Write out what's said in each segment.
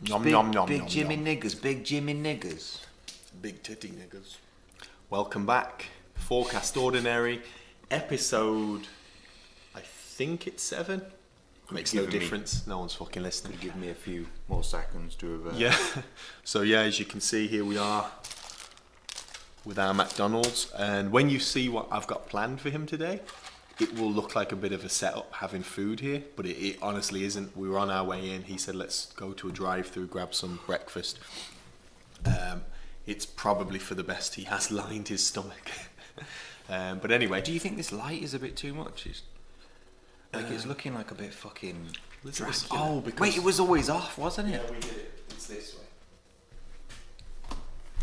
Big Jimmy niggers, big Jimmy niggers. Big titty niggers. Welcome back. Forecast Ordinary, episode, I think it's 7. Makes no difference. No one's fucking listening. Give me a few more seconds to... Yeah. So yeah, as you can see, here we are with our McDonald's. And when you see what I've got planned for him today, it will look like a bit of a setup having food here, but it honestly isn't. We were on our way in. He said, let's go to a drive-through, grab some breakfast. It's probably for the best. He has lined his stomach. But anyway. Do you think this light is a bit too much? It's looking like a bit fucking Dracula. Oh, because... Wait, it was always off, wasn't it? Yeah, we did it. It's this way.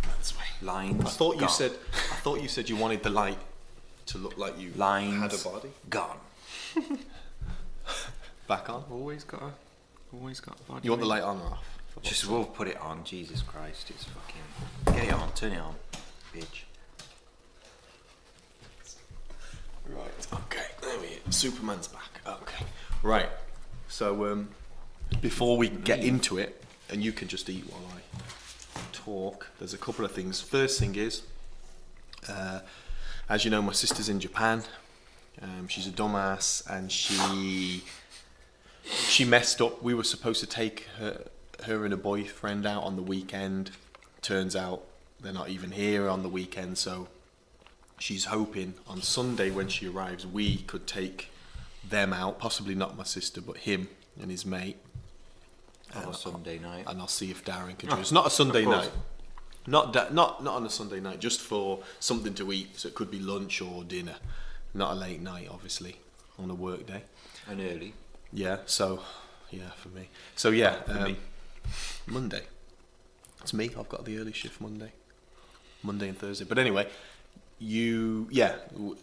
That's way. Lines. I thought you said you wanted the light to look like you had a body. Gone. Back on. Always got a body. You want the light on or off? Just we'll put it on. Jesus Christ, it's fucking. Get it on. Turn it on, bitch. Right. Okay. There we go. Superman's back. Okay. Right. So before we get into it, and you can just eat while I talk. There's a couple of things. First thing is, as you know, my sister's in Japan. She's a dumbass, and she messed up. We were supposed to take her and a boyfriend out on the weekend. Turns out they're not even here on the weekend, so she's hoping on Sunday when she arrives we could take them out, possibly not my sister but him and his mate on a Sunday night, and I'll see if Darren can do it. It's not a Sunday night, not on a Sunday night, just for something to eat, so it could be lunch or dinner, not a late night obviously on a work day, and early. Yeah, so yeah, for me. So yeah, me. Monday. It's me. I've got the early shift Monday and Thursday. But anyway,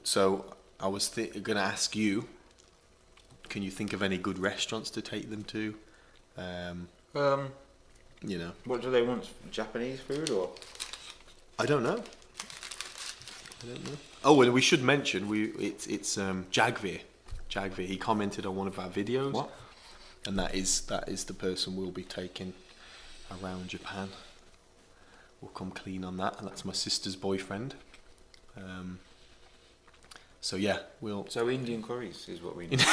so I was going to ask you, can you think of any good restaurants to take them to? You know. What do they want? Japanese food or? I don't know. Oh, and we should mention it's Jagvir. Jagvir. He commented on one of our videos. What? And that is the person we'll be taking around Japan. We'll come clean on that, and that's my sister's boyfriend. So yeah, So Indian curries is what we need.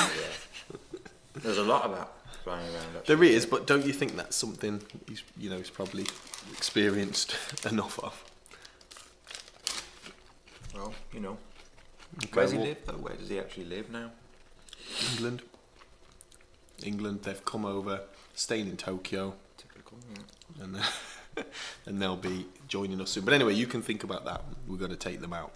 There's a lot of that flying around. Actually. There is, but don't you think that's something he's probably experienced enough of? Well, you know. Okay, where does he live though? Where does he actually live now? England. They've come over, staying in Tokyo. Typical. Yeah. And they'll be joining us soon. But anyway, you can think about that. We're going to take them out.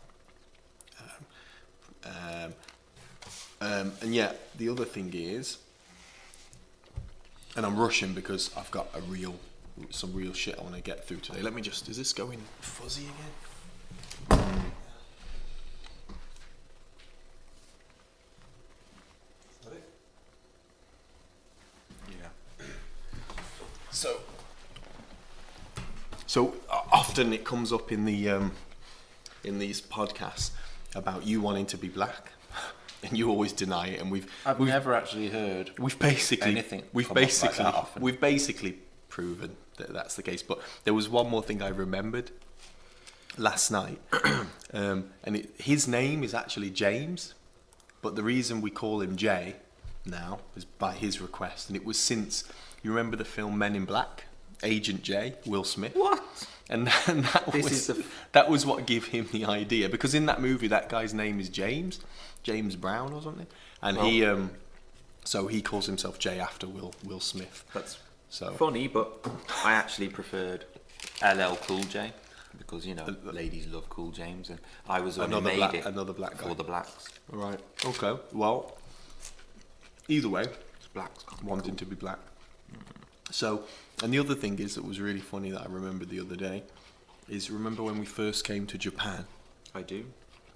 And yeah, the other thing is, and I'm rushing because I've got some real shit I want to get through today. Let me just, is this going fuzzy again? Yeah. So often it comes up in in these podcasts about you wanting to be black, and you always deny it. And we've never actually heard. We've basically anything. We've basically proven that that's the case. But there was one more thing I remembered last night, and his name is actually James, but the reason we call him Jay now is by his request, and it was since you remember the film Men in Black. Agent J, Will Smith. What? And that was what gave him the idea, because in that movie that guy's name is James Brown or something, and so he calls himself Jay after Will Smith. That's funny, but I actually preferred LL Cool J because ladies love Cool James, and I was another black guy for the blacks. Right. Okay. Well, either way, blacks wanting to be black. So, and the other thing is that was really funny that I remembered the other day is, remember when we first came to Japan? I do.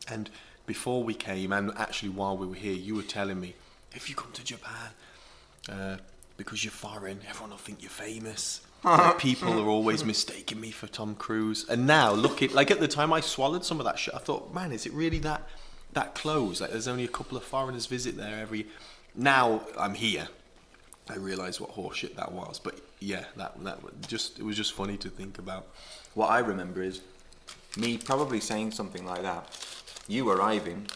And before we came, and actually while we were here, you were telling me, if you come to Japan, because you're foreign, everyone will think you're famous. Like, people are always mistaking me for Tom Cruise. And now, like at the time I swallowed some of that shit, I thought, man, is it really that close? Like, there's only a couple of foreigners visit there every... Now I'm here, I realise what horseshit that was. But yeah, it was just funny to think about. What I remember is me probably saying something like that, you arriving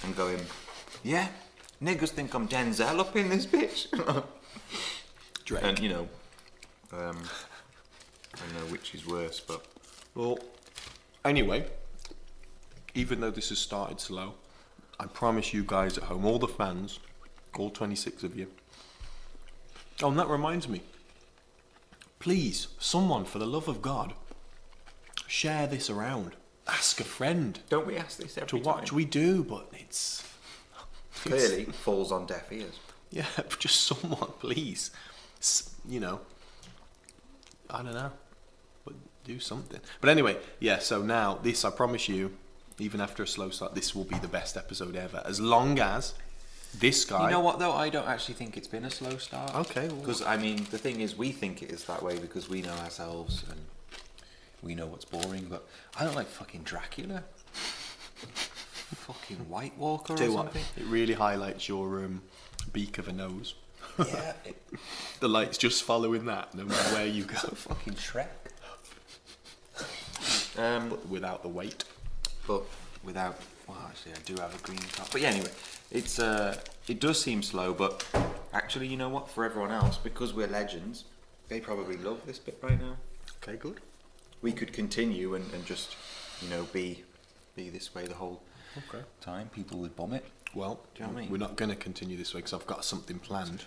and going, yeah, niggas think I'm Denzel up in this bitch. Drake. And, you know, I don't know which is worse, but... Well, anyway, even though this has started slow, I promise you guys at home, all the fans, all 26 of you. Oh, and that reminds me. Please, someone, for the love of God, share this around. Ask a friend Don't we ask this every to watch. time? We do, but it's Clearly falls on deaf ears. yeah, just someone, please. You know, I don't know, but do something. But anyway, yeah. So now this, I promise you, even after a slow start, this will be the best episode ever. As long as this guy. You know what though? I don't actually think it's been a slow start. Okay, well- Because I mean, the thing is, we think it is that way because we know ourselves and we know what's boring. But I don't like fucking Dracula. Fucking White Walker or Tell you what, something. it really highlights your beak of a nose. Yeah, The light's just following that, no matter where you go. fucking Shrek. But without the weight. But without, well, actually, I do have a green top. But yeah, anyway, it's it does seem slow, but actually, you know what? For everyone else, because we're legends, they probably love this bit right now. Okay, good. We could continue and just, you know, be this way the whole Okay. time. People would bomb it. Well, Do you know what I mean? we're not going to continue this way because I've got something planned,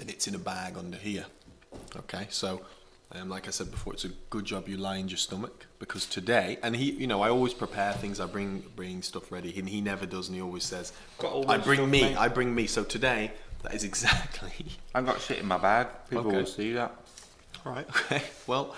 and it's in a bag under here. Okay, so like I said before, it's a good job you lie in your stomach because today, and he, you know, I always prepare things. I bring stuff ready, and he never does, and he always says, Got all "I this bring stuff, me, mate." I bring me." So today, that is exactly. I've got shit in my bag. People Okay. will see that. All right. Okay. Well,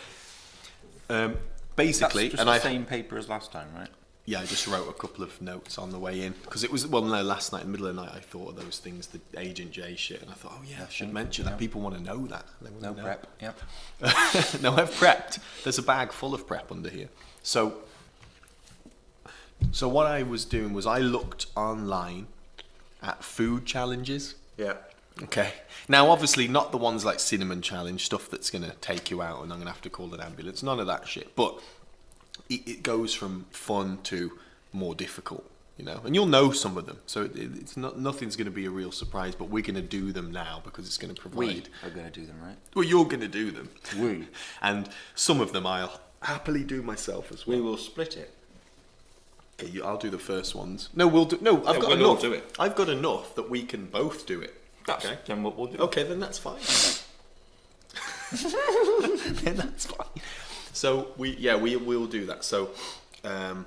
basically, That's just and the I same paper as last time, right? Yeah, I just wrote a couple of notes on the way in because it was last night in the middle of the night I thought of those things, the Agent J shit, and I thought, oh yeah, I should mention that. People want to know that. They wanna No know. prep. Yep. No, I've prepped. There's a bag full of prep under here. So what I was doing was I looked online at food challenges. Yeah. Okay. Now, obviously, not the ones like cinnamon challenge, stuff that's going to take you out and I'm going to have to call an ambulance. None of that shit. But it goes from fun to more difficult, you know. And you'll know some of them. So it's not, nothing's going to be a real surprise, but we're going to do them now because it's going to provide... We are going to do them, right? Well, you're going to do them. We. And some of them I'll happily do myself as well. We will split it. Okay, I'll do the first ones. No, we'll do... No, I've got we'll all enough. do it. I've got enough that we can both do it. That's Okay. then what we'll do. Okay, then that's fine. Then that's fine. So we'll do that. So I'm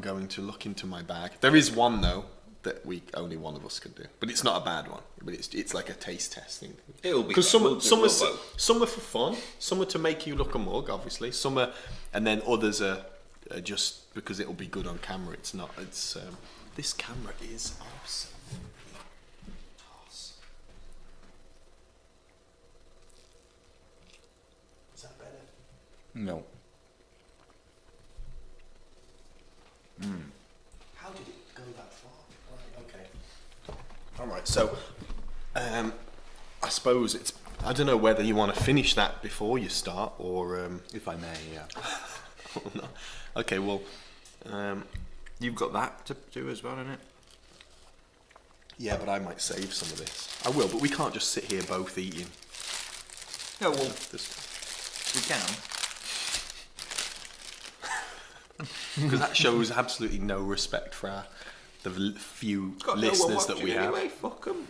going to look into my bag. There is one though that only one of us can do, but it's not a bad one. But it's like a taste test thing. It'll be because fun. some We'll are do both. some are for fun, some are to make you look a mug, obviously. Some are, and then others are just because it'll be good on camera. It's not. It's this camera is awesome. Is that better? No. How did it go that far? Right, okay. All right, so I suppose it's. I don't know whether you want to finish that before you start or. If I may, yeah. No. Okay, well, You've got that to do as well, innit? yeah, but I might save some of this. I will, but we can't just sit here both eating. No, well, This- we can. Because that shows absolutely no respect for the few Got no one listeners that watching we have. anyway. Fuck 'em.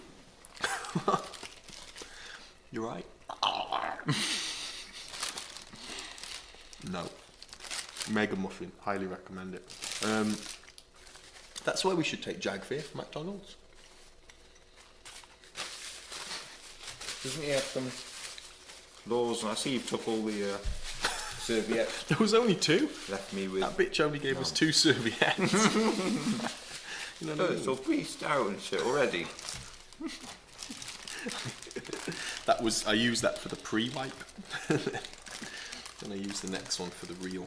You're right. No. Mega muffin. Highly recommend it. That's where we should take Jagfear from McDonald's. Doesn't he have some laws? I see you've took all the serviettes. There was only two. Left me with. That bitch only gave us 2 serviettes. You know what I Oh, mean? it's all greased out and shit already. That was, I used that for the pre-wipe. Then I used the next one for the real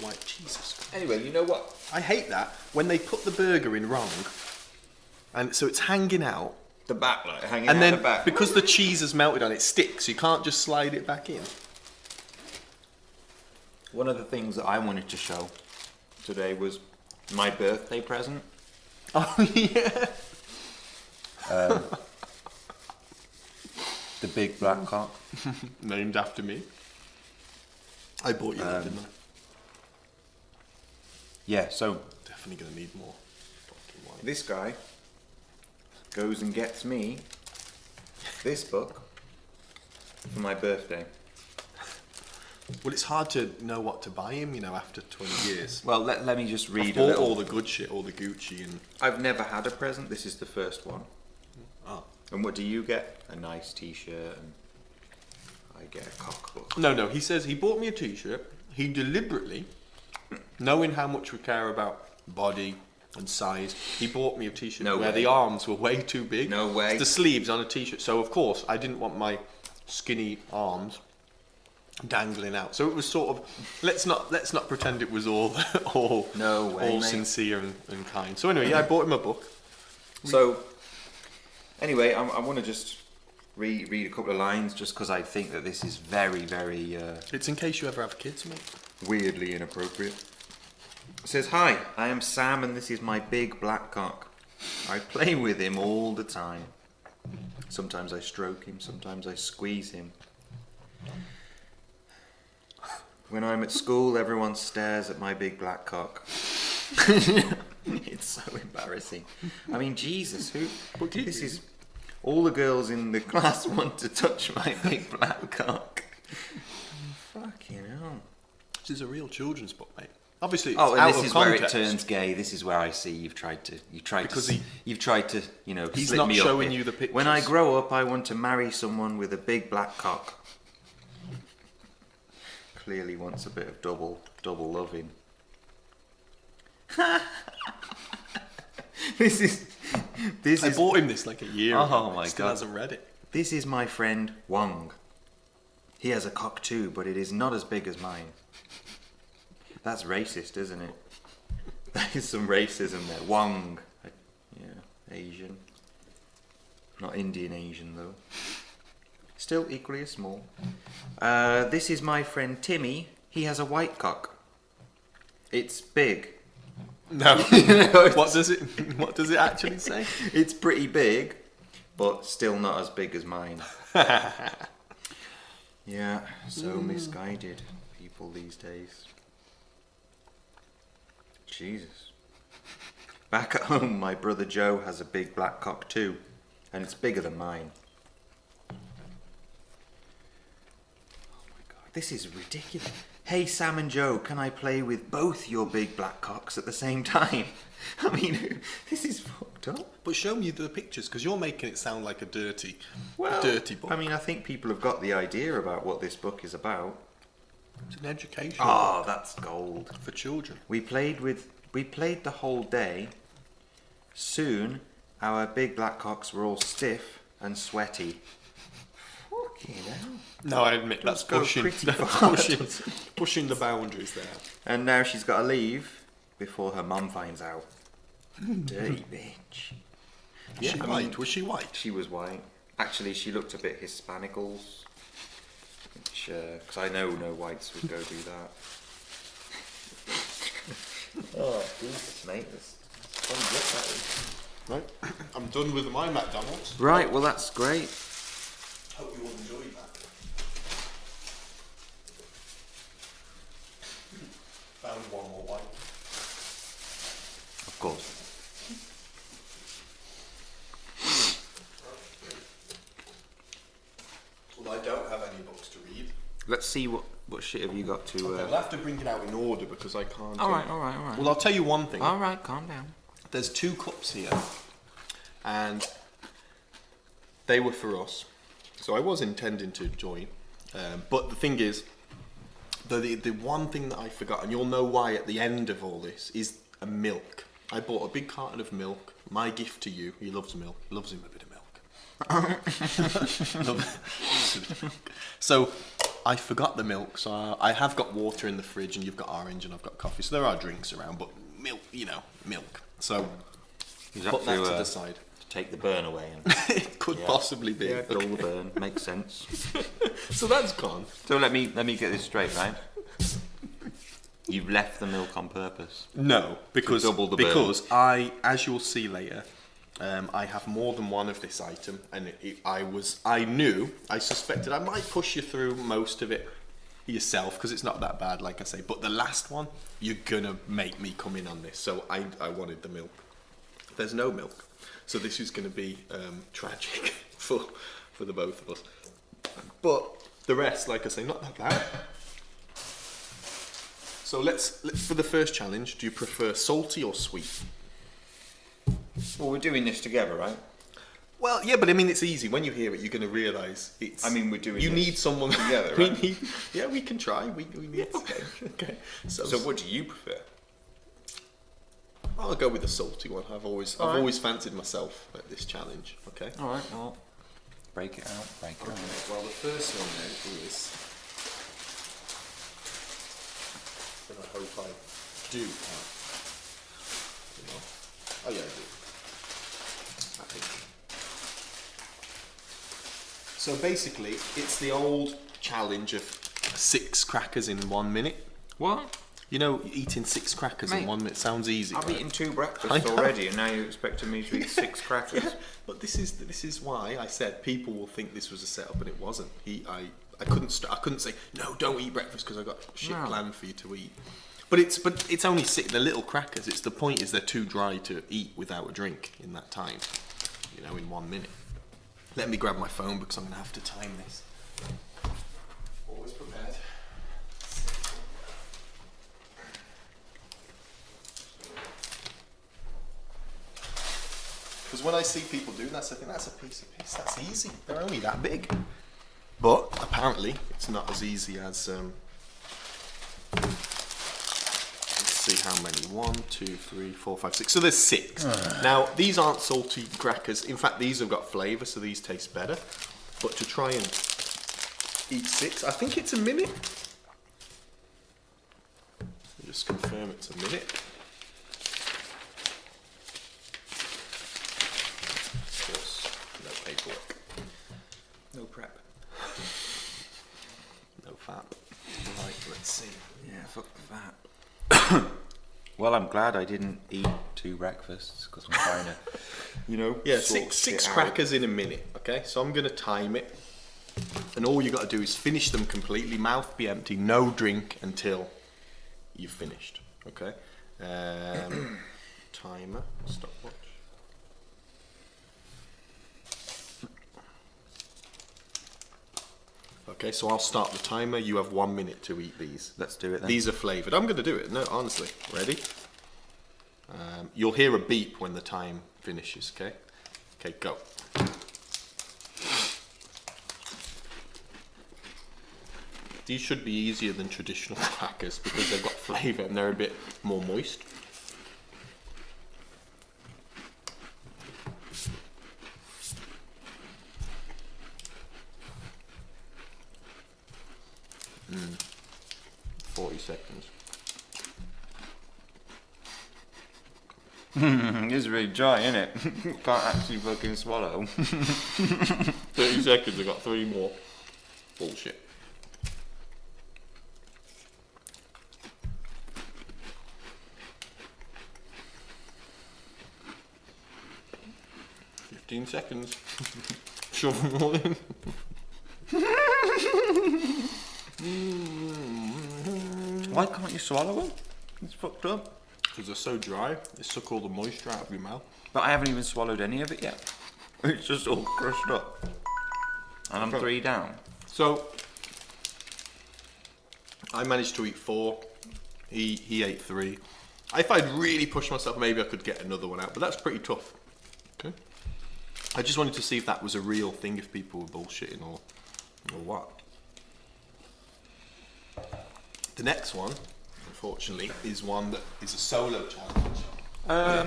wipe. Jesus Christ. Anyway, you know what? I hate that when they put the burger in wrong, and so it's hanging out, The back, like hanging And out then the back. because the cheese has melted on it, sticks. You can't just slide it back in. One of the things that I wanted to show today was my birthday present. Oh yeah. The big black cock. Named after me. I bought you that, didn't I? Yeah, so Definitely gonna need more fucking wine. this guy goes and gets me this book for my birthday. Well, it's hard to know what to buy him, you know, after 20 years. Well, let me just I read a bought little. all the good shit, all the Gucci and... I've never had a present. This is the first one. Oh. And what do you get? A nice T-shirt, and I get a cock book. No, he says he bought me a t-shirt. He deliberately, knowing how much we care about body and size, he bought me a t-shirt No where way. the arms were way too big. No way. It's the sleeves on a t-shirt. So, of course, I didn't want my skinny arms dangling out. So it was sort of, let's not pretend it was all No way, all mate. sincere and kind. So anyway, yeah, I bought him a book. So, anyway, I want to just read a couple of lines, just because I think that this is very, very It's in case you ever have kids, mate. weirdly inappropriate. It says, "Hi, I am Sam, and this is my big black cock. I play with him all the time. Sometimes I stroke him, sometimes I squeeze him. When I'm at school, everyone stares at my big black cock." It's so embarrassing. I mean, Jesus, who? This is all the girls in the class want to touch my big black cock. Fucking hell. This is a real children's book, mate. Obviously, it's Oh, and out this of is context. where it turns gay. This is where I see you've tried to Because you've tried to, he's slip not me up showing here. you the pictures. When I grow up, I want to marry someone with a big black cock. Clearly wants a bit of double loving. This I is bought him this like a year Oh ago. my Still God. hasn't read it. This is my friend Wang. He has a cock too, but it is not as big as mine. That's racist, isn't it? There is some racism there. Wang. Yeah, Asian. Not Indian Asian, though. Still equally as small. This is my friend Timmy. He has a white cock. It's big. No. What does it actually say? It's pretty big, but still not as big as mine. Yeah, so misguided people these days. Jesus. Back at home, my brother Joe has a big black cock too, and it's bigger than mine. Oh my God, this is ridiculous. Hey Sam and Joe, can I play with both your big black cocks at the same time? I mean, this is fucked up. But show me the pictures, because you're making it sound like a dirty Well, book. I mean, I think people have got the idea about what this book is about. It's an education Oh, book that's gold. for children. We played the whole day. Soon, our big black cocks were all stiff and sweaty. Fucking hell. No, I admit that's go pushing, pretty that's far. pushing the boundaries there. And now she's got to leave before her mum finds out. Dirty bitch. Was she I white? mean- Was she white? She was white. Actually, she looked a bit Hispanicals. Which, because I know no whites would go do that. Oh, Jesus, mate. That's fun book, that is. Right. I'm done with my McDonald's. Right, well, that's great. Hope you all enjoyed that. Found one more white. Of course. Well, I don't have any books to read. Let's see what shit have you got to. I'll have to bring it out in order because I can't. All right. Well, I'll tell you one thing. All right, calm down. There's 2 cups here, and they were for us. So I was intending to join, but the thing is, the one thing that I forgot, and you'll know why at the end of all this, is a milk. I bought a big carton of milk. My gift to you. He loves milk. Loves him a bit of milk. So I forgot the milk. So I have got water in the fridge, and you've got orange, and I've got coffee. So there are drinks around, but milk, milk. So Is put that to the side. take the burn away. And It could possibly be. yeah, dull the burn. Makes sense. So that's gone. So let me get this straight, right? You've left the milk on purpose. No, because double the burn. because as you'll see later, I have more than one of this item, and I suspected I might push you through most of it yourself because it's not that bad, like I say. But the last one, you're gonna make me come in on this, so I wanted the milk. There's no milk, so this is gonna be tragic for the both of us. But the rest, like I say, not that bad. So let's for the first challenge, do you prefer salty or sweet? Well, we're doing this together, right? Well, yeah, but I mean, it's easy. When you hear it, you're going to realise it's... I mean, we're doing You this need someone... together, we right? need, yeah, we can try. We need... Okay. So what do you prefer? I'll go with the salty one. I've always fancied myself at this challenge. Okay. All right, well, break it out, break it out. Well, the first one then is... And I hope I do have... You know. Oh yeah, I do. I think. So basically, it's the old challenge of 6 crackers in 1 minute. What? You know, eating 6 crackers in Mate, 1 minute sounds easy. I've right? eaten 2 I breakfasts know. already, and now you're expecting me to eat 6 crackers. Yeah, but this is why I said people will think this was a setup, and it wasn't. I couldn't say no, don't eat breakfast because I got shit No. planned for you to eat. But it's only 6. They're little crackers. It's the point is they're too dry to eat without a drink in that time. You know, in 1 minute. Let me grab my phone because I'm gonna have to time this. Always prepared. Because when I see people doing that, I think that's a piece of piss. That's easy. They're only that big. But apparently, it's not as easy as. Let's see how many. 1, 2, 3, 4, 5, 6. So there's 6. Now these aren't salty crackers. In fact, these have got flavour, so these taste better. But to try and eat 6, I think it's a minute. Just confirm it's a minute. Of course, no paperwork. No prep. No fap. Right, let's see. Yeah, fuck that. Well, I'm glad I didn't eat 2 breakfasts because I'm trying to, you know, Yeah, sort six shit out. crackers in a minute. Okay, so I'm gonna time it, and all you got to do is finish them completely. Mouth be empty, no drink until you've finished. Okay. Timer, stopwatch. Okay, so I'll start the timer. You have 1 minute to eat these. Let's do it then. These are flavoured. I'm going to do it. No, honestly. Ready? You'll hear a beep when the time finishes. Okay. Okay, go. These should be easier than traditional crackers because they've got flavour and they're a bit more moist. Mm. 40 seconds. It's really dry, isn't it? Can't actually fucking swallow. 30 seconds, I got 3 more. Bullshit. Seconds. Shove them all in. Why can't you swallow them? It's fucked up. Because they're so dry, they suck all the moisture out of your mouth. But I haven't even swallowed any of it yet. It's just all crushed up. And I'm 3 down. So, I managed to eat 4. He ate 3. If I'd really pushed myself, maybe I could get another one out, but that's pretty tough. Okay. I just wanted to see if that was a real thing, if people were bullshitting or what. The next one, unfortunately, is one that is a solo challenge.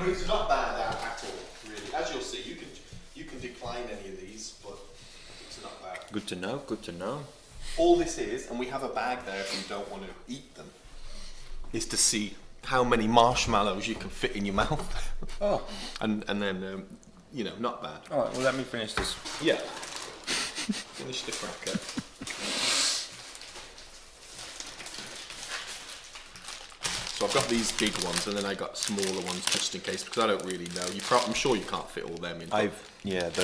It's not bad at all, really. As you'll see, you can decline any of these, but it's not bad. Good to know, good to know. All this is, and we have a bag there if you don't want to eat them, is to see how many marshmallows you can fit in your mouth. Oh. And then you know, not bad. All right, well, let me finish this. Yeah. Finish the cracker. So I've got these big ones, and then I got smaller ones just in case, because I don't really know. I'm sure you can't fit all them in. Those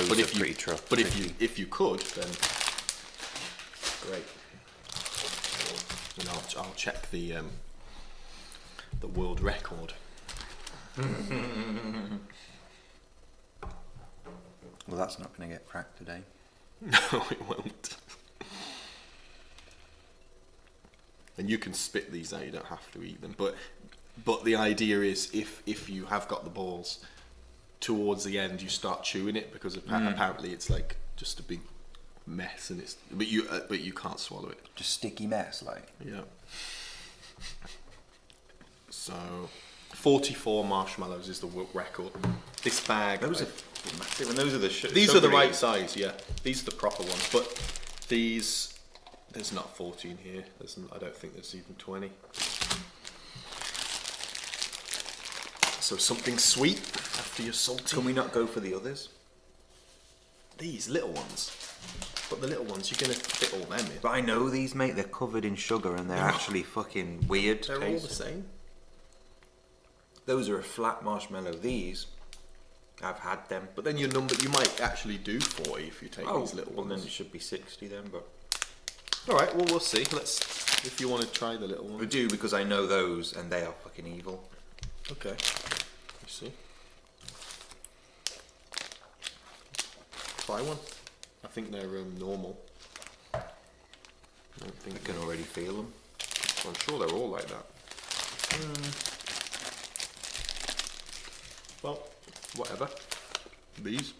but are if pretty tough. But if you could, then great. And I'll check the world record. Well, that's not going to get cracked today. No, it won't. And you can spit these out, you don't have to eat them. But the idea is if you have got the balls, towards the end you start chewing it, because apparently it's like just a big mess, and but you can't swallow it. Just sticky mess, like. Yeah. So 44 marshmallows is the record. This bag. Those are massive, and those are these are the right size, yeah. These are the proper ones, but these. There's not 14 here. I don't think there's even 20. So something sweet after your salty. Can we not go for the others? These little ones. But the little ones, you're going to fit all them in. But I know these, mate. They're covered in sugar, and they're actually fucking weird. They're all the same. Those are a flat marshmallow. These, I've had them. But then you might actually do 40 if you take these little well, ones. then it should be 60 then, but... All right, well, we'll see. If you want to try the little one. I do, because I know those, and they are fucking evil. Okay. You see. Try one. I think they're normal. I don't think I can already feel them. I'm sure they're all like that. Well, whatever. These.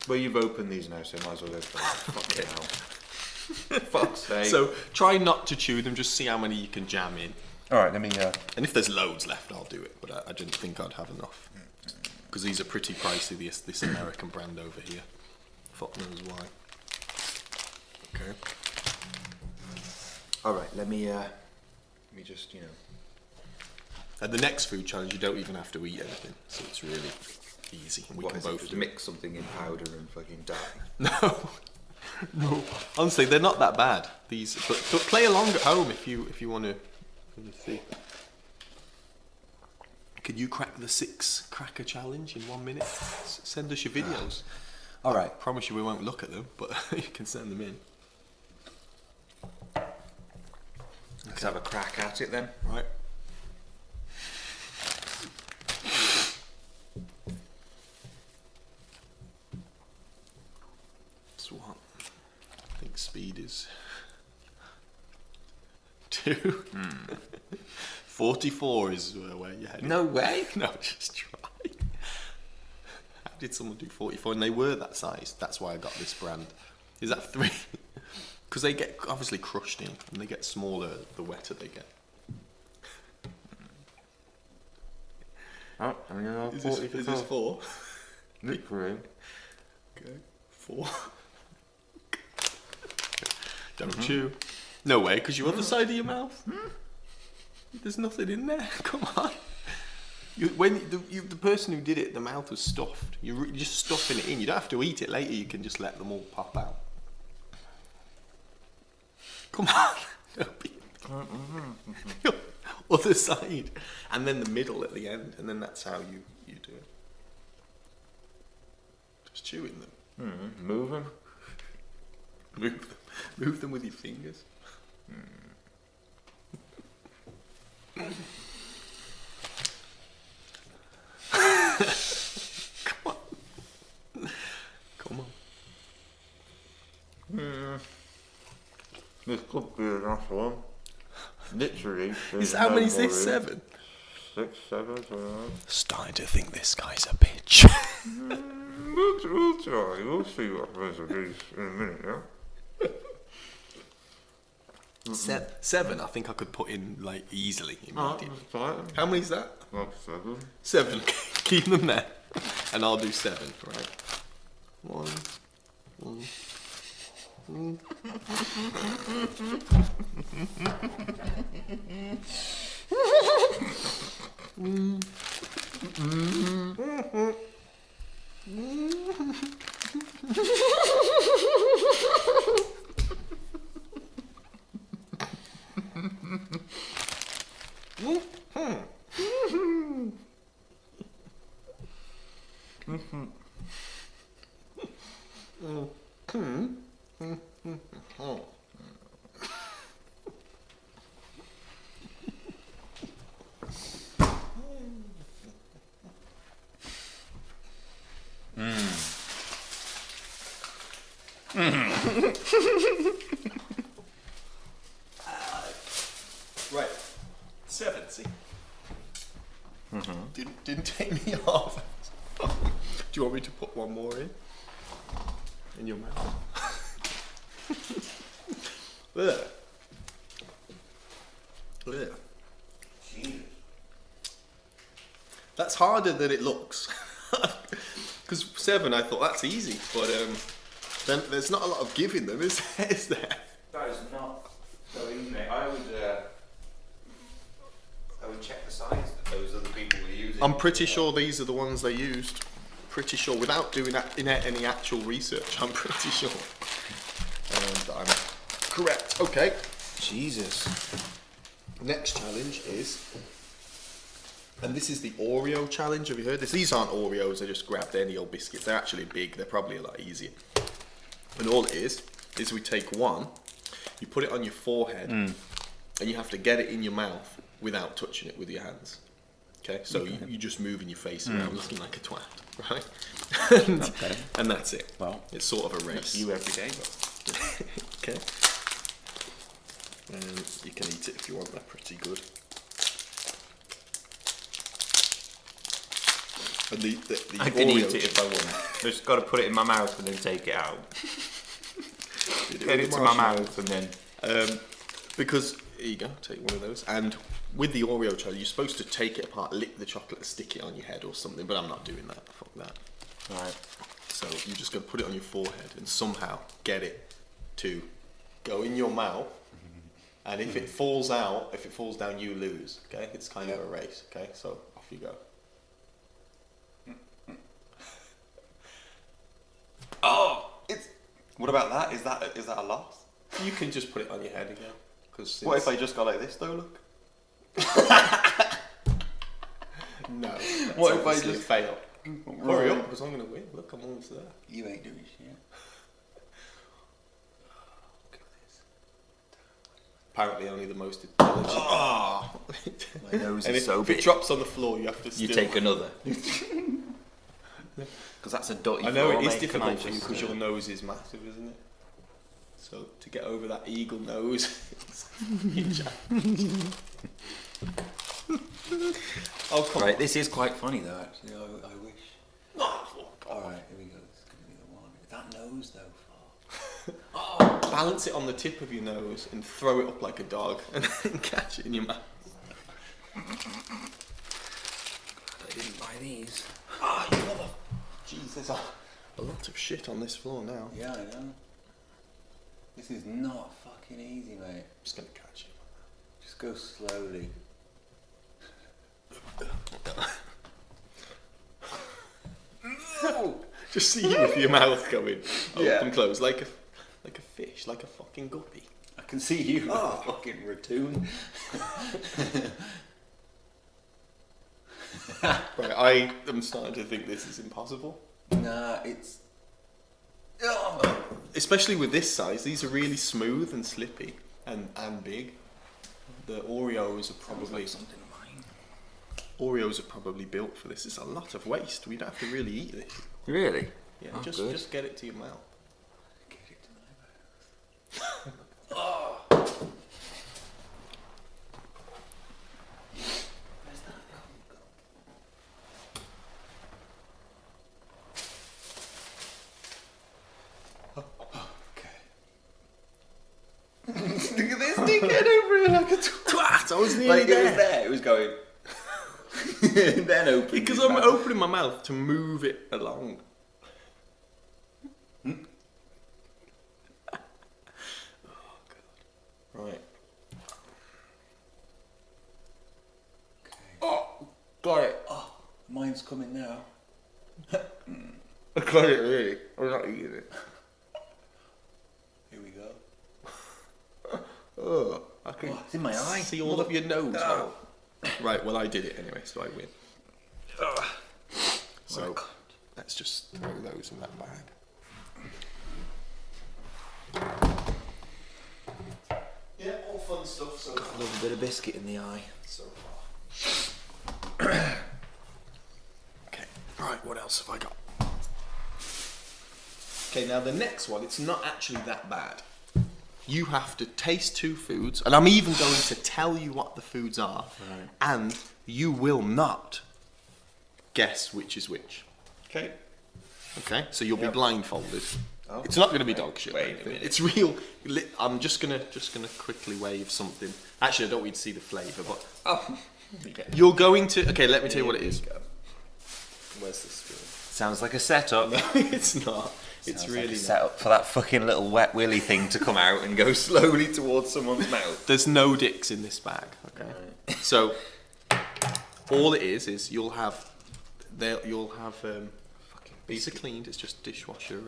Well, you've opened these now, so might as well go for it. Fucking hell. Fuck's sake. So try not to chew them. Just see how many you can jam in. All right, let me... And if there's loads left, I'll do it. But I didn't think I'd have enough. Because these are pretty pricey, this American brand over here. Fuck knows why. Okay. All right, let me just, you know... And the next food challenge, you don't even have to eat anything. So it's really easy. And we What can is it, both just do it. mix something in powder and fucking die? No. Honestly, they're not that bad. These, but play along at home if you want to see. Can you crack the 6 cracker challenge in 1 minute? Send us your videos. All right. I promise you we won't look at them, but you can send them in. Let's have a crack at it then. Right. So what? I think speed is 2. 44 is where you're heading. No way. No, just try. How did someone do 44? And they were that size. That's why I got this brand. Is that 3? Because they get obviously crushed in, and they get smaller the wetter they get. Oh, I'm gonna Is this 4? Literally. Okay, 4. Don't chew. No way, because your other side of your mouth. There's nothing in there. Come on. The person who did it, the mouth was stuffed. You're just stuffing it in. You don't have to eat it later. You can just let them all pop out. Come on. Your other side, and then the middle at the end, and then that's how you do it. Just chewing them. Move them. Move them with your fingers. Come on. This could be enough one. Literally. Is how many is this? 7? 6, 7, something like Starting to think this guy's a bitch. We'll try. We'll see what happens with these in a minute, yeah? 7, I think I could put in like easily immediately. Fine. How many is that? Like 7. 7. Keep them there, and I'll do 7. Right. 1. Right, 7. See, didn't take me off. Do you want me to put one more in your mouth? Ugh. Ugh. That's harder than it looks. Because 7, I thought that's easy, but then there's not a lot of giving them, is there? That is not so easy, mate. I would check the size that those other people were using. I'm pretty sure these are the ones they used. Pretty sure, without doing any actual research, I'm pretty sure that I'm correct. Okay. Jesus. Next challenge is, and this is the Oreo challenge. Have you heard this? These aren't Oreos. I just grabbed any old biscuits. They're actually big. They're probably a lot easier. And all it is we take one, you put it on your forehead, and you have to get it in your mouth without touching it with your hands. Okay, so you just moving your face around looking like a twat, right? and that's it. Well, it's sort of a race. you every day, but Okay. And you can eat it if you want. They're pretty good. And the I can eat Oreo it if I want. Just got to put it in my mouth and then take it out. Get it to my mouth and then. Because here you go, take one of those. And with the Oreo challenge, you're supposed to take it apart, lick the chocolate, and stick it on your head or something. But I'm not doing that. Fuck that. Right. So you just got to put it on your forehead and somehow get it to go in your mouth. And if it falls out, if it falls down, you lose. Okay, it's kind of a race. Okay, so off you go. Oh, it's. What about that? Is that a loss? You can just put it on your head again. Cause What if I just go like this though? Look. No. That's What if I obviously just- a fail? Hurry up, because I'm gonna win. Look, I'm almost there. You ain't doing shit. Look at this. Apparently, only the most intelligent. Oh, my nose And is so if it big. drops on the floor, you have to. You still... take another. Because that's a dirty. I know floor, it is mate. Can I difficult for you just, because your nose is massive, isn't it? So to get over that eagle nose, it's a challenge. Oh come Right, on! this is quite funny though. Actually, I wish. Oh, fuck off. All right, here we go. This is gonna be the one. That nose though. Balance it on the tip of your nose and throw it up like a dog, and then catch it in your mouth. I didn't buy these. Ah, you mother! Jesus, a lot of shit on this floor now. Yeah, I know. This is not fucking easy, mate. I'm just gonna catch it. Just go slowly. Just see you with your mouth going Yeah. open, close, like a fish, like a fucking guppy. I can see you, oh. Fucking ratoon. Right, I am starting to think this is impossible. Nah, it's. Oh. Especially with this size, these are really smooth and slippy and big. The Oreos are probably something of mine. Oreos are probably built for this. It's a lot of waste. We'd have to really eat this. Really? Yeah, Oh, just good. just get it to your mouth. Get it to my mouth. Oh. Where's that Okay. Look at this thing get over it like a twat. I was nearly Like, there. it was there. It was going. Then open. Because his I'm mouth. opening my mouth to move it along. Oh, God. Right. Okay. Oh, got it. Oh, coming now. I got it really. I'm not eating it. Here we go. Oh, I can it's in my eye. see all of your nose. No. Right, well, I did it anyway, so I win. So, Oh, God. let's just throw those in that bag. Yeah, all fun stuff so far. Love a bit of biscuit in the eye. So far. Okay, right, what else have I got? Okay, now the next one, it's not actually that bad. You have to taste 2 foods, and I'm even going to tell you what the foods are, Right. and you will not guess which is which. Okay. Okay, so you'll be Yep. blindfolded. Oh, It's not going to be wait, dog shit. or wait a anything. minute. It's real. I'm just gonna quickly wave something. Actually, I don't want you to see the flavour, but Oh. Okay. you're going to. Okay, let me tell you what it is. Here we go. Where's the spoon? Sounds like a setup. No, it's not. It's Sounds really like a not. setup for that fucking little wet willy thing to come out and go slowly towards someone's mouth. There's no dicks in this bag. Okay. Right. So all it is you'll have these are cleaned. It's just dishwasher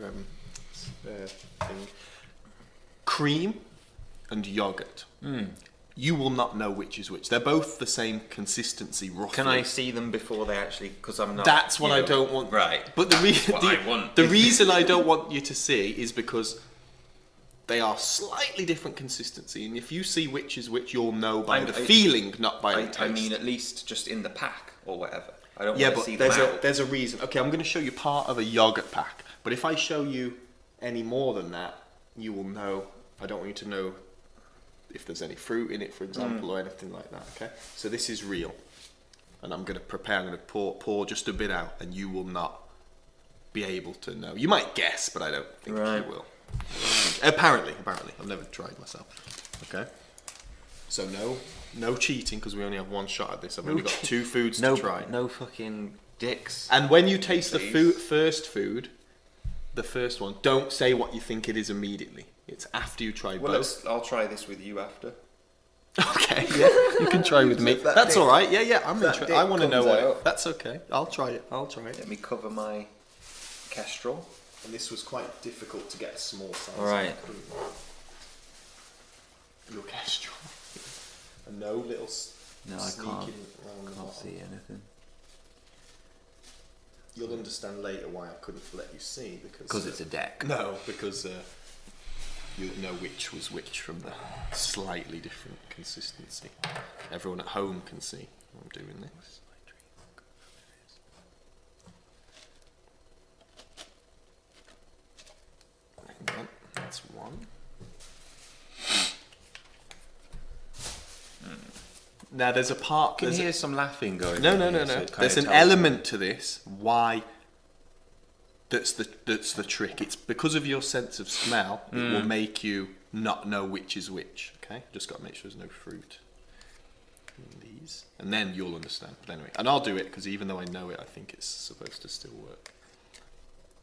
thing. Cream and yogurt. You will not know which is which. They're both the same consistency, roughly. Can I see them before they actually? Because I'm not. That's what you I know, don't want. Right. But what I want. the reason I don't want you to see is because they are slightly different consistency, and if you see which is which, you'll know by the feeling, not by the taste. I mean, at least just in the pack or whatever. I don't Yeah, want to but see them out. there's a reason. Okay, I'm going to show you part of a yogurt pack, but if I show you any more than that, you will know. I don't want you to know if there's any fruit in it, for example, or anything like that. Okay, so this is real, and I'm going to prepare. I'm going to pour just a bit out, and you will not be able to know. You might guess, but I don't think Right. you will. Apparently, I've never tried myself. Okay, so no cheating because we only have one shot at this. I've only got 2 foods to try. No fucking dicks. And when you taste Please. the first food, the first one, don't say what you think it is immediately. It's after you try Well, both. I'll try this with you after. Okay, yeah, you can try with me. If that That's dick- all right. Yeah, I'm that interested. dick I want to know comes what. out. That's okay. I'll try it. Let me cover my Kestrel. And this was quite difficult to get a small size. All right. Your Kestrel. And no little No, I sneaking can't. around the Can't bottom. see anything. You'll understand later why I couldn't let you see Because it's a deck. No, because you'll know which was which from the slightly different consistency. Everyone at home can see I'm doing this. Hang on, that's one. Now there's a part. Can there's you a- hear some laughing going no, on no, here, no, so no. it kinda There's an tells me- element to this. Why? That's the trick. It's because of your sense of smell. It will make you not know which is which. Okay, just got to make sure there's no fruit in these, and then you'll understand. But anyway, and I'll do it because even though I know it, I think it's supposed to still work.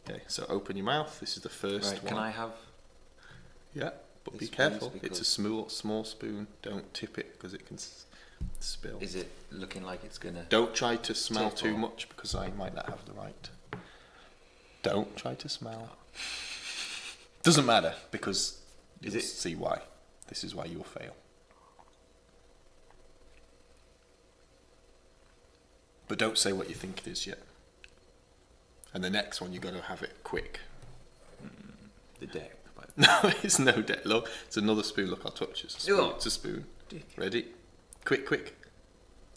Okay, so open your mouth. This is the first Right, one. can I have? Yeah, but be This, careful. please, It's a small spoon. Don't tip it because it can spill. Is it looking like it's gonna? Don't try to smell Tip too or- much because I might not have the right. Don't try to smell. Doesn't matter because Is you'll it- see why. This is why you'll fail. But don't say what you think it is yet. And the next one you got to have it quick. The deck. No, it's no debt. Look, it's another spoon. Look, I'll touch it. It's a spoon. Oh. It's a spoon. Dick. Ready? Quick.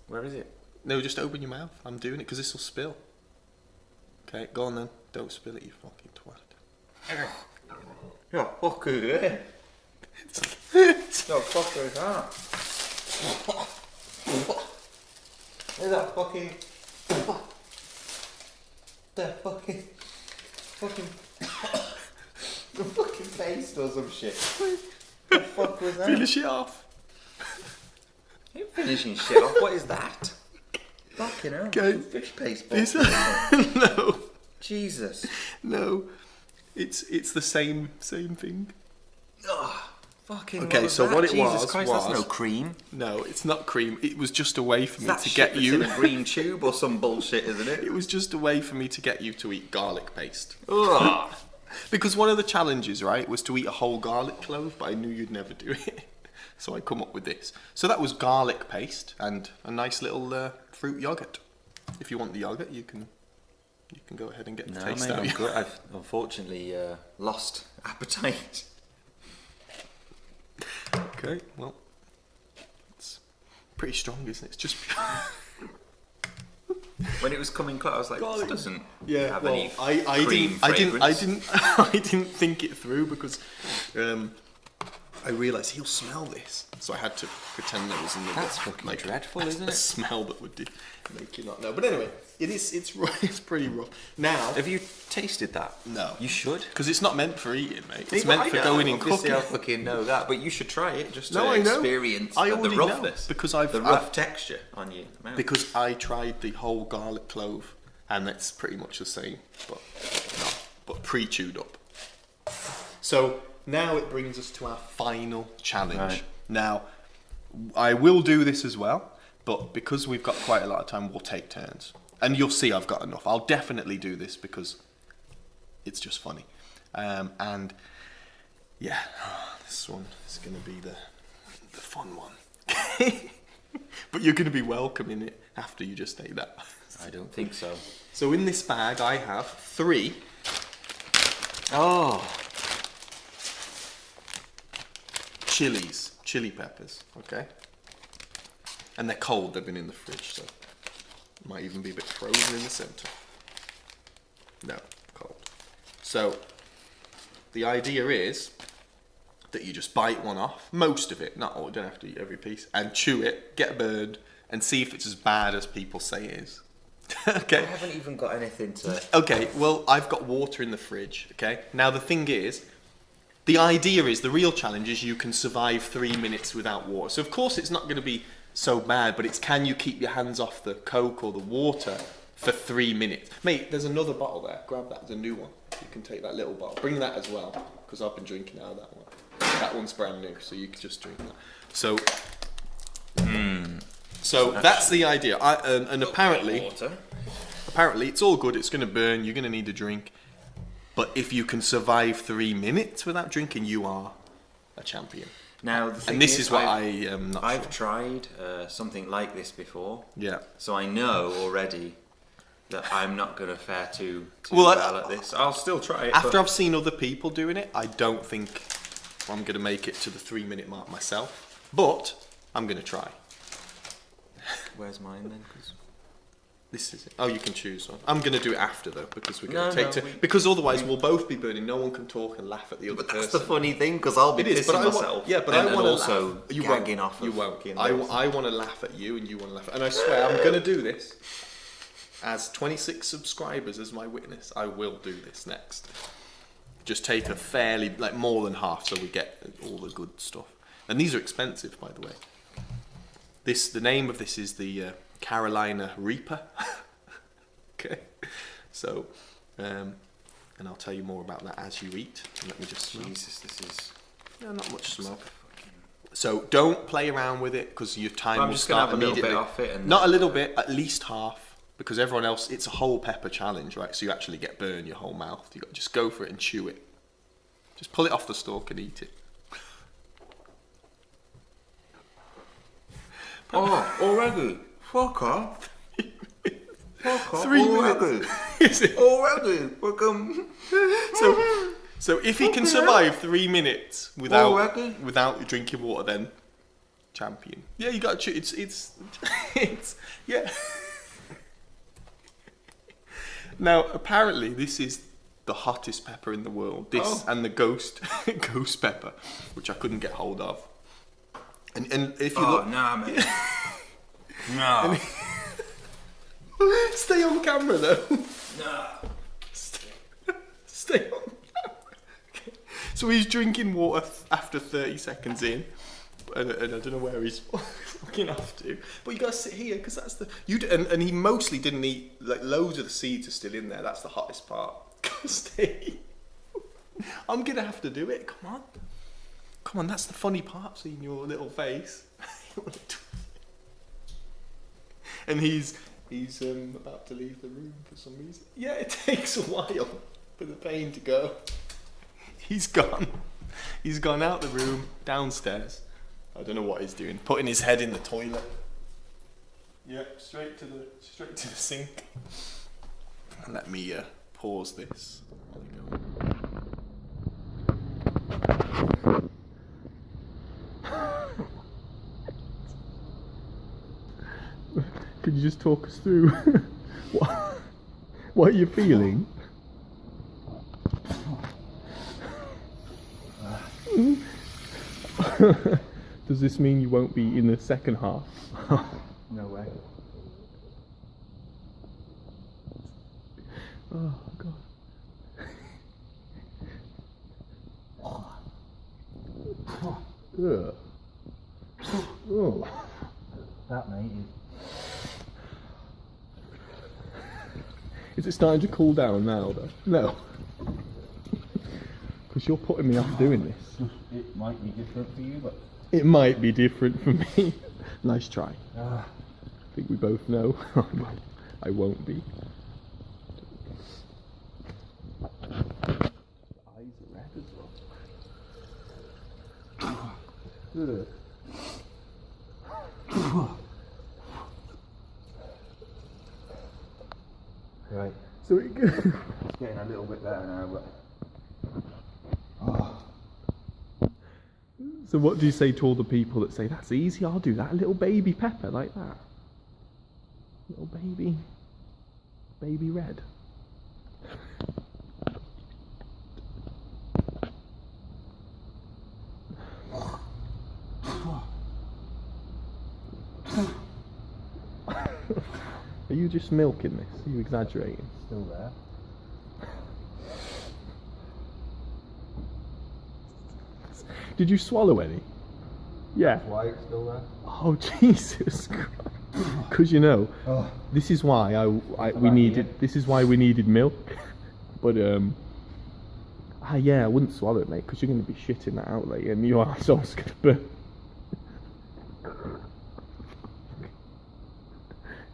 Where is it? No, just open your mouth. I'm doing it because this will spill. Okay, go on then. Don't spill it, you fucking twat. Yeah, fuck it. No, fuck is that? Is that fucking? The fucking face or some shit. The fuck was that? Finish it off. You're finishing shit off. What is that? Fucking hell. Okay. Fish paste. This, bottle. no, Jesus. no. It's the same thing. Ugh. Fucking Okay, what so that? what it Jesus was Christ, that's was- no cream. No, it's not cream. It was just a way for me That to shit get that's you. in a green tube or some bullshit, isn't it? It was just a way for me to get you to eat garlic paste. Ugh. Because one of the challenges, right, was to eat a whole garlic clove, but I knew you'd never do it. So I come up with this. So that was garlic paste and a nice little fruit yogurt. If you want the yogurt, you can go ahead and get the No, taste mate, out. I'm good. I've unfortunately lost appetite. Okay, well, it's pretty strong, isn't it? It's just When it was coming close, I was like, Garlic. this doesn't yeah. have Well, any I cream didn't fragrance. I didn't think it through because I realised he'll smell this, so I had to pretend there was another. That's fucking dreadful, isn't a it? smell that would make you not know. But anyway, it's rough, it's pretty rough. Now, Have you tasted that? No. You should. because it's not meant for eating, mate. It's Well, meant I for know, going in obviously cooking. I fucking know that, but you should try it just to No, I know. experience I the already know, roughness. because the rough texture on your mouth. Because I tried the whole garlic clove, and it's pretty much the same, but pre-chewed up. So now it brings us to our final challenge. Right. Now, I will do this as well, but because we've got quite a lot of time, we'll take turns. And you'll see I've got enough. I'll definitely do this because it's just funny. And yeah, this one is going to be the fun one. But you're going to be welcoming it after you just ate that. I don't think so. So in this bag I have 3 Oh, chili peppers, okay? And they're cold, they've been in the fridge, so might even be a bit frozen in the centre. No, cold. So the idea is that you just bite one off, most of it, not all, you don't have to eat every piece, and chew it, get burned, and see if it's as bad as people say it is. I Okay. haven't even got anything to. Okay, well, I've got water in the fridge, okay? Now, the thing is, the idea is, the real challenge is you can survive 3 minutes without water. So, of course, it's not going to be so bad, but it's can you keep your hands off the Coke or the water for 3 minutes? Mate, there's another bottle there. Grab that, there's a new one. You can take that little bottle. Bring that as well, because I've been drinking out of that one. That one's brand new, so you can just drink that. So, so that's the idea. And apparently... Water. Apparently, it's all good. It's going to burn. You're going to need a drink. But if you can survive 3 minutes without drinking, you are a champion. Now, the thing And this is what I I've- am not I've sure. tried something like this before, Yeah. so I know already that I'm not going to fare too Well, well at this. I'll still try it. After but I've seen other people doing it, I don't think I'm going to make it to the 3 minute mark myself. But I'm going to try. where's mine then? 'Cause- This is it. Oh, you can choose one. I'm going to do it after though, because we're going No, to no, take we- because otherwise we'll both be burning. No one can talk and laugh at the other But person. that's the funny thing, because I'll be It is, pissing but I myself. want, yeah, but and, I want to also laugh. You gagging won't. off. You of won't. fucking I this. want to laugh at you, and you want to laugh. And I swear, I'm going to do this. As 26 subscribers as my witness, I will do this next. Just take a fairly, like more than half, so we get all the good stuff. And these are expensive, by the way. The name of this is the Carolina Reaper. Okay, so, and I'll tell you more about that as you eat. Let me just smell. Jesus, this is. Yeah, not much smoke. So don't play around with it because your time I'm will just gonna start have a little bit immediately. off it and Not a little bit, at least half, because everyone else, it's a whole pepper challenge, right? So you actually get burned your whole mouth. You got to just go for it and chew it. Just pull it off the stalk and eat it. Oh, already? Fuck off. Fuck off. 3 already. minutes. Is it? Already. Welcome. So if he can survive 3 minutes Already? without drinking water, then champion. Yeah, you got to chew. It's yeah. Now apparently this is the hottest pepper in the world. This Oh. and the ghost pepper, which I couldn't get hold of. And if you Oh, look, nah, mate. No. stay on camera though. No. Stay on camera. Okay. So he's drinking water after 30 seconds in, and I don't know where he's fucking off to. But you gotta sit here because that's the and he mostly didn't eat, like loads of the seeds are still in there. That's the hottest part. Stay. I'm gonna have to do it. Come on. Come on, that's the funny part, seeing your little face. And he's about to leave the room for some reason. Yeah, it takes a while for the pain to go. He's gone. He's gone out the room, downstairs. I don't know what he's doing. Putting his head in the toilet. Yep, straight to the sink. And let me pause this. Could you just talk us through what are you feeling? Does this mean you won't be in the second half? No way. Oh god. Ugh. Oh. That, mate, Is it starting to cool down now though? No. Because you're putting me off doing this. it might be different for you, but... It might be different for me. Nice try. I think we both know I won't be. Eyes are red as well. Right. So It's getting a little bit better now, but... So what do you say to all the people that say, that's easy, I'll do that, a little baby pepper like that? Little baby red. Are you just milking this? Are you exaggerating? Still there. Did you swallow any? Yeah. Why it's still there? Oh Jesus Christ! Because you know, this is why we needed. This is why we needed milk. But yeah, I wouldn't swallow it, mate, because you're going to be shitting that out later, and your arsehole's going to burn.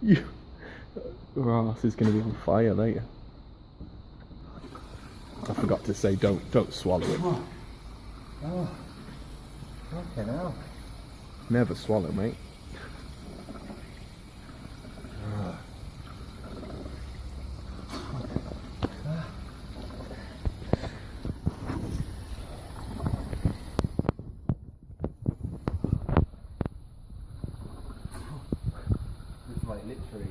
Your arse is going to be on fire later. I forgot to say, don't swallow it. Okay, now. Never swallow, mate. It's like literally...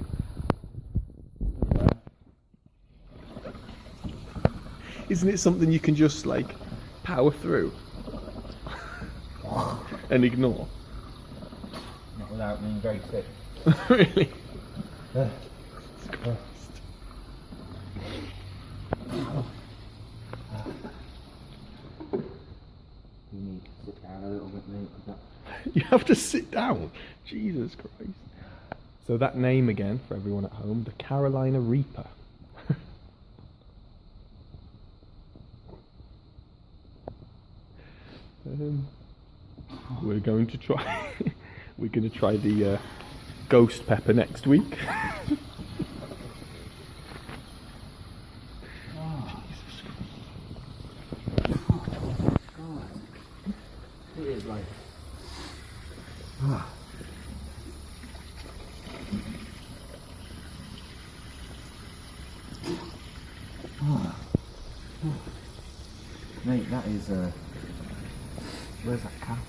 Isn't it something you can just like power through and ignore? Not without being very sick. Really? You need to sit down a little bit, mate. You have to sit down. Jesus Christ. So that name again for everyone at home, the Carolina Reaper. We're going to try. We're going to try the ghost pepper next week. It is like... Mate, that is where's that cap?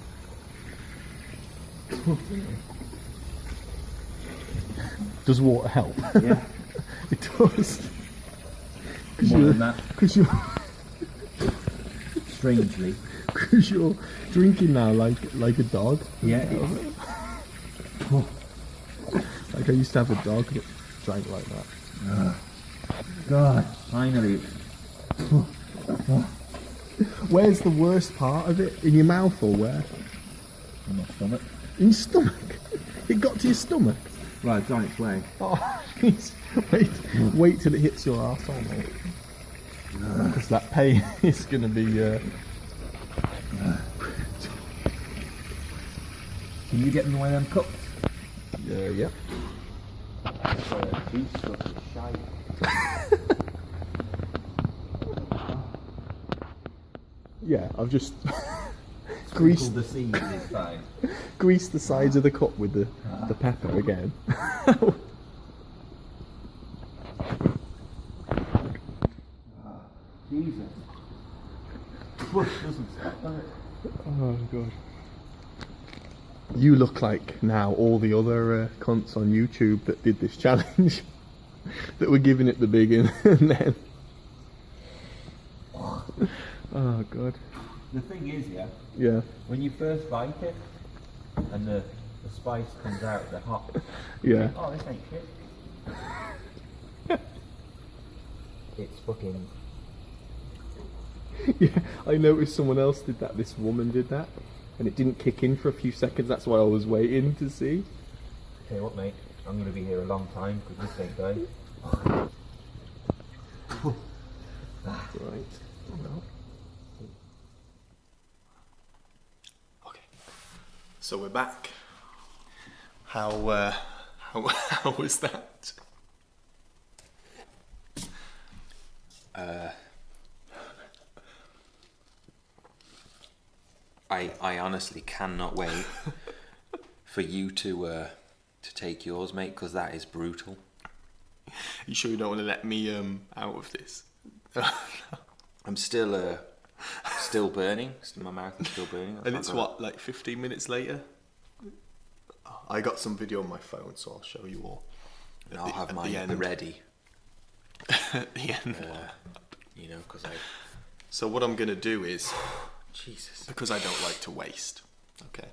Does water help? Yeah. It does. More than that. Because you're, Strangely. cause you're drinking now like a dog. Yeah. Like I used to have a dog that drank like that. God, finally. Where's the worst part of it? In your mouth or where? In my stomach. In your stomach? It got to your stomach? Right, it's on its way. Oh, jeez. Wait till it hits your arsehole, mate. Because that pain is going to be Can you get them away them cups? Yeah. These stuff is shite. Yeah, I've just Sprinkle greased the seeds is fine. greased the sides of the cup with the pepper again. Jesus. Push doesn't stop, does it? Oh god. You look like now all the other cunts on YouTube that did this challenge that were giving it the big and then. Oh god. The thing is, Yeah. when you first bite it and the spice comes out, the hot. Yeah. Oh, this ain't shit. It's fucking. Yeah. I noticed someone else did that. This woman did that, and it didn't kick in for a few seconds. That's why I was waiting to see. Tell you what, mate, I'm going to be here a long time because this ain't going. Right. Well. Okay. So we're back. How was that? I honestly cannot wait for you to take yours, mate, because that is brutal. You sure you don't want to let me out of this? I'm still burning. My mouth is still burning. And it's what, like 15 minutes later? I got some video on my phone, so I'll show you all. And I'll have mine ready. At the end. You know, because I. So what I'm going to do is, Jesus. because I don't like to waste, okay?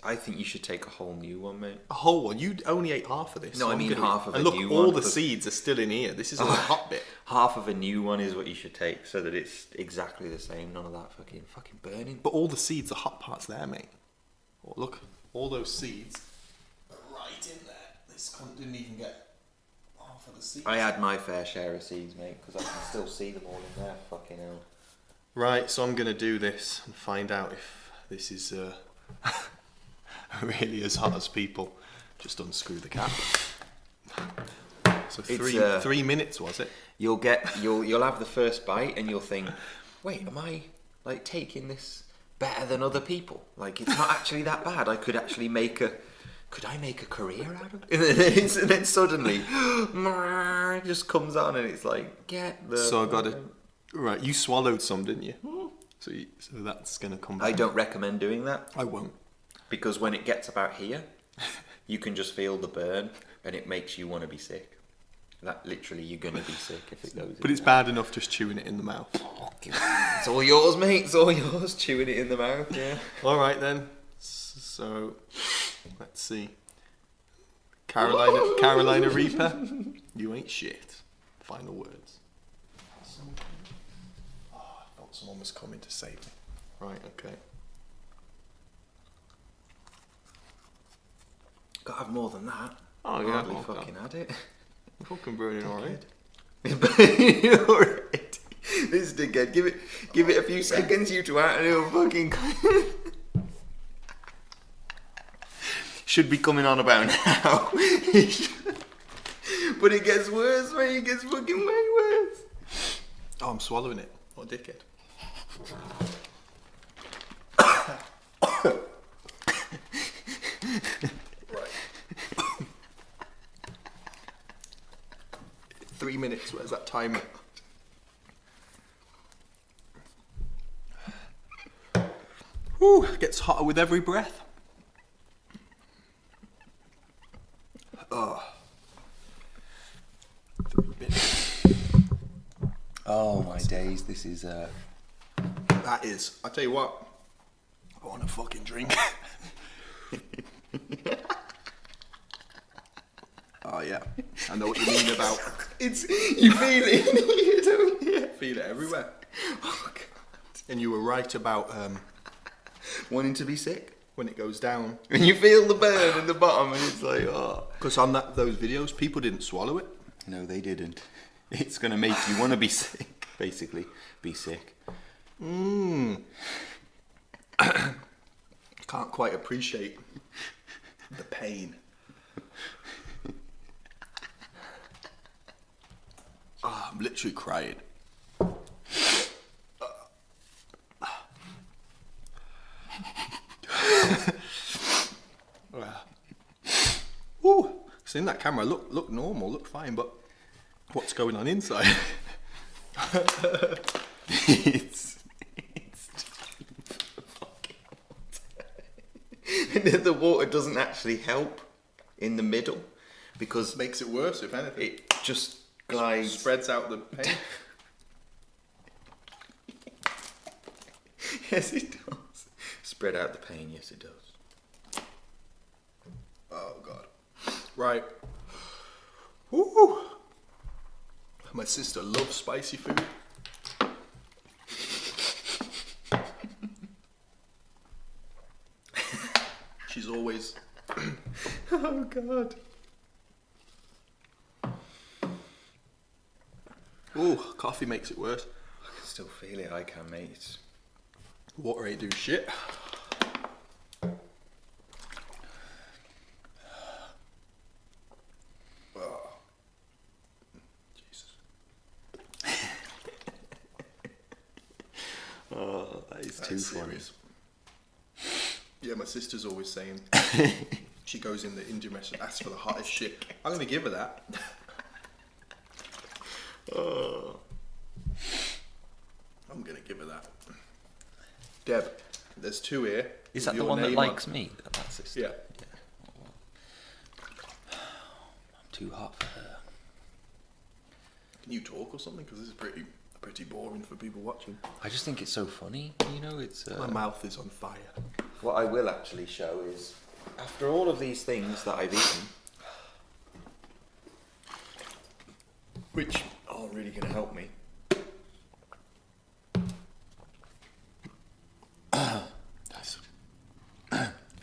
I think you should take a whole new one, mate. A whole one? You only ate half of this. No, I I'm mean gonna- half of and a look, new all one. the seeds are still in here. This is all the hot bit. Half of a new one is what you should take, so that it's exactly the same. None of that fucking burning. But all the seeds, the hot parts there, mate. Oh, look, all those seeds are right in there. This cunt didn't even get half of the seeds. I had my fair share of seeds, mate, because I can still see them all in there. Fucking hell. Right, so I'm going to do this and find out if this is really as hot as people. Just unscrew the cap. So It's, 3 minutes, was it? You'll have the first bite, and you'll think, wait, am I like taking this better than other people? Like, it's not actually that bad. I could actually could I make a career out of it? And then suddenly, it just comes on, and it's like, get the. So I got it. Right, you swallowed some, didn't you? So that's going to come back. I don't recommend doing that, I won't. because when it gets about here, you can just feel the burn, and it makes you want to be sick. That literally, you're gonna be sick if it goes. But it's bad enough just chewing it in the mouth. It's all yours, mate. It's all yours. Chewing it in the mouth. Yeah. All right then. So let's see. Carolina Reaper, you ain't shit. Final words. Oh, I thought someone was coming to save me. Right. Okay. Gotta have more than that. Oh yeah. Hardly Okay. fucking had it. Fucking burning alright. Alright. This dickhead. Give it a few seconds. You two out and it'll fucking. Should be coming on about now. But it gets worse, mate. It gets fucking way worse. Oh, I'm swallowing it. What a dickhead. Right. 3 minutes. Where's that timer? Whew, gets hotter with every breath. Oh my days. This is That is. I tell you what. I want a fucking drink. Oh yeah. I know what you mean about. It's you feel it. You don't. Yeah. Feel it everywhere. Oh god. And you were right about Wanting to be sick. when it goes down. And you feel the burn in the bottom, and it's like, oh. Because on those videos, people didn't swallow it. No, they didn't. It's gonna make you want to be sick. Basically, be sick. Can't can't quite appreciate the pain. I'm literally crying. Ooh, so in that camera, look normal, look fine, but what's going on inside? it's and then the water doesn't actually help in the middle because Makes it worse, if anything. it just glides. Spreads out the pain. Yes, it does. Spread out the pain. Yes, it does. Oh god. Right. Woo! My sister loves spicy food. She's always. Oh God. Ooh, coffee makes it worse. I can still feel it. I can, mate. It's... Water ain't do shit. Oh. Jesus. Oh, that is too That's funny. serious. Yeah, my sister's always saying she goes in the Indian restaurant, asks for the hottest shit. I'm gonna give her that. Oh. I'm gonna give her that. Deb, there's two here. Is with that the your one that name on. likes me? That sister. Yeah. I'm too hot for her. Can you talk or something? Because this is pretty boring for people watching. I just think it's so funny. You know, it's. My mouth is on fire. What I will actually show is, after all of these things that I've eaten, which aren't really going to help me.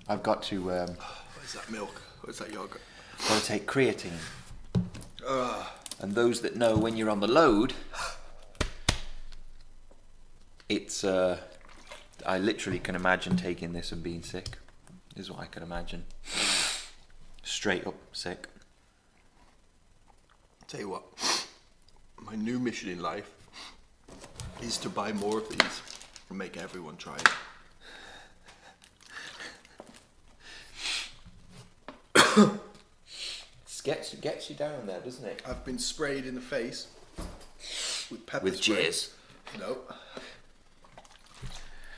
I've got to What is that milk? What is that yogurt? got to take creatine. And those that know, when you're on the load, it's I literally can imagine taking this and being sick. Is what I can imagine. Straight up sick. Tell you what, my new mission in life is to buy more of these and make everyone try it. It gets you down there, doesn't it? I've been sprayed in the face with pepper With spray. jizz. No,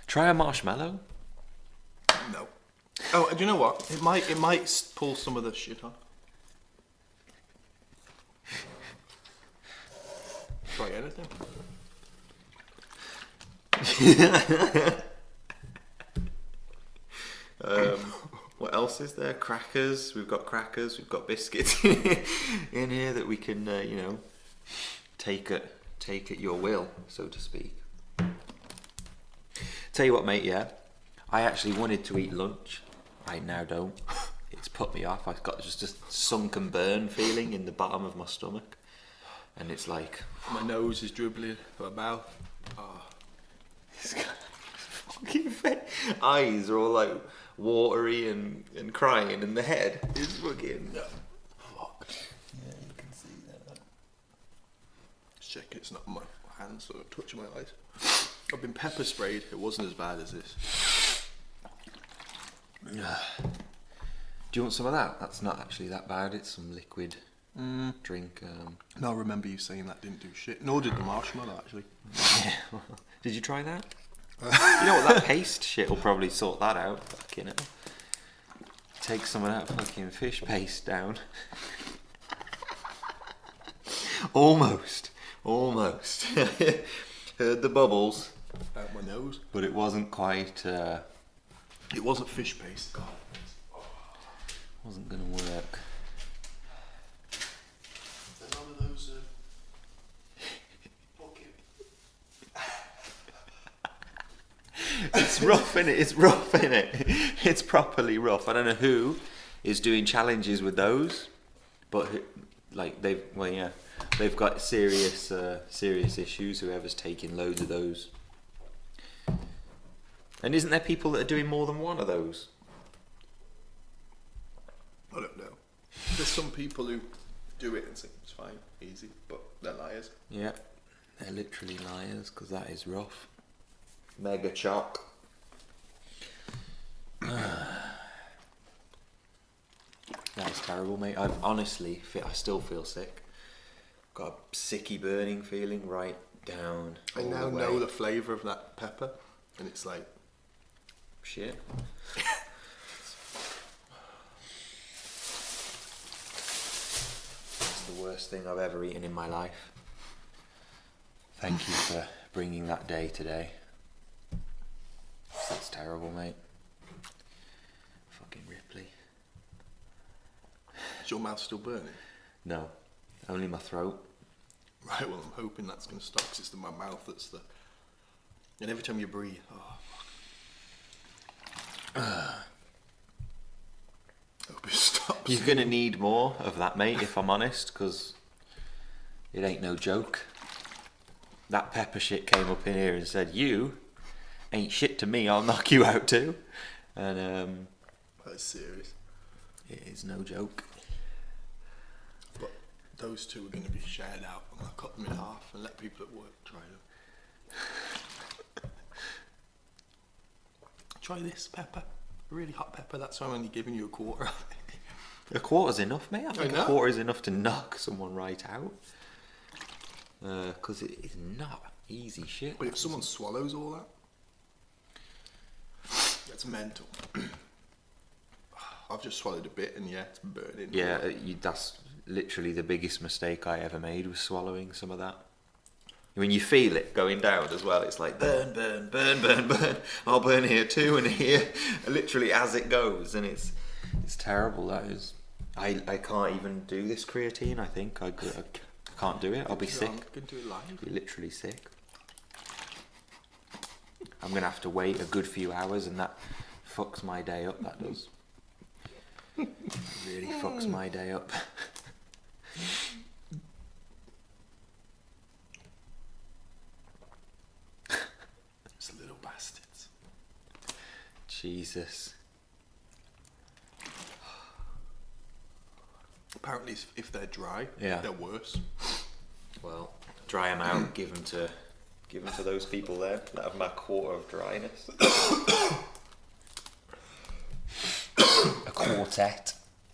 Try a marshmallow. no. Oh, do you know what? It might pull some of the shit off. Try anything. What else is there? Crackers. We've got crackers. We've got biscuits in here that we can, take at your will, so to speak. Tell you what, mate. Yeah, I actually wanted to eat lunch. I now don't. It's put me off. I've got just a sunken burn feeling in the bottom of my stomach, and it's like My nose is dribbling. My mouth. Oh. his fucking eyes are all like watery and crying, and the head is fucking fucked. Yeah, you can see that. Let's check it's not my hands, so I'm touching my eyes. I've been pepper sprayed. It wasn't as bad as this. Do you want some of that? That's not actually that bad. It's some liquid drink. No, I remember you saying that didn't do shit. Nor did the marshmallow, actually. Did you try that? You know what? That paste shit will probably sort that out. Fucking hell. Take some of that fucking fish paste down. Almost. Heard the bubbles, Out my nose. but it wasn't quite. It wasn't fish paste. God. Wasn't gonna work. None of those. It's rough, innit? It's rough, innit? It's properly rough. I don't know who is doing challenges with those, but they've got serious issues. Whoever's taking loads of those. And isn't there people that are doing more than one of those? I don't know. There's some people who do it and say it's fine, easy, but they're liars. Yeah, they're literally liars because that is rough. Mega chalk. That is terrible, mate. I still feel sick. Got a sicky burning feeling right down. I all now the way. know the flavour of that pepper, and it's like, Shit. It's the worst thing I've ever eaten in my life. Thank you for bringing that day today. That's terrible, mate. Fucking Ripley. is your mouth still burning? No, only my throat. Right, well, I'm hoping that's going to stop, 'cause it's my mouth that's the... And every time you breathe, oh, fuck. Hope it stops. You're gonna need more of that, mate, if I'm honest, because it ain't no joke. That pepper shit came up in here and said, "You ain't shit to me, I'll knock you out too." And That's serious. it is no joke. But those two are going to be shared out. I'm going to cut them in half and let people at work try them. Try this pepper. Really hot pepper. That's why I'm only giving you a quarter of it. A quarter's enough, mate. I think know. a quarter is enough to knock someone right out. Because it is not easy shit. But if someone swallows all that, that's mental. I've just swallowed a bit and yeah, it's burning. Yeah, that's literally the biggest mistake I ever made, was swallowing some of that. When you feel it going down as well, it's like burn, burn, burn, burn, burn. I'll burn here too and here, literally as it goes, and it's terrible. That is, I can't even do this creatine. I think I can't do it. I'll be sick. I'm going to do it live. I'll be literally sick. I'm gonna have to wait a good few hours, and that fucks my day up. That does. It really fucks my day up. Those little bastards. Jesus. Apparently, if they're dry, Yeah. they're worse. Well, dry them out. Give them to those people there that have my quarter of dryness.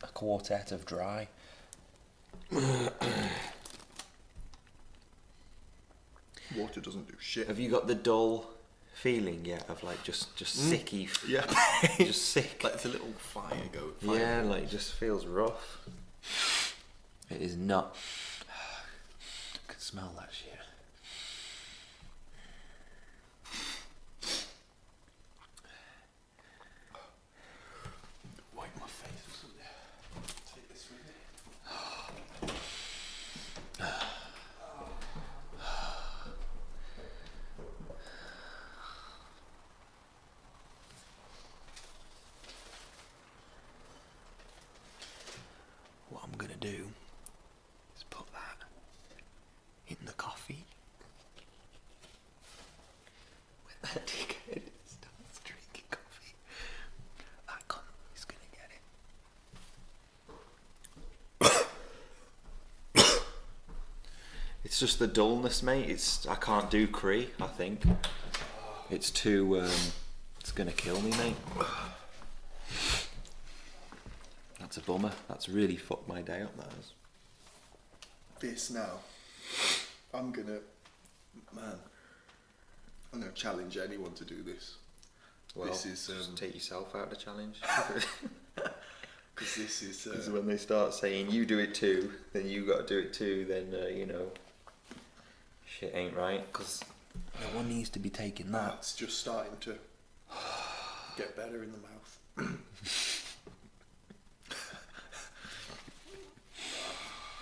A quartet of dry. Water doesn't do shit. Have you got the dull feeling yet of like just sicky? Yeah. Just sick. Like it's a little fire go. Yeah, like it just feels rough. It is not. I can smell that shit. Wipe my face or something. Take this with me. What I'm gonna do is put that in the coffee. When that dickhead starts drinking coffee, that cunt is gonna get it. It's just the dullness, mate. I can't do Cree, I think. It's too it's gonna kill me, mate. That's a bummer. That's really fucked my day up, that has. This now. I'm gonna challenge anyone to do this. Well, This is, just take yourself out of the challenge. Because this is. Because when they start saying you do it too, then you got to do it too, then shit ain't right. Because no one needs to be taking that. It's just starting to get better in the mouth.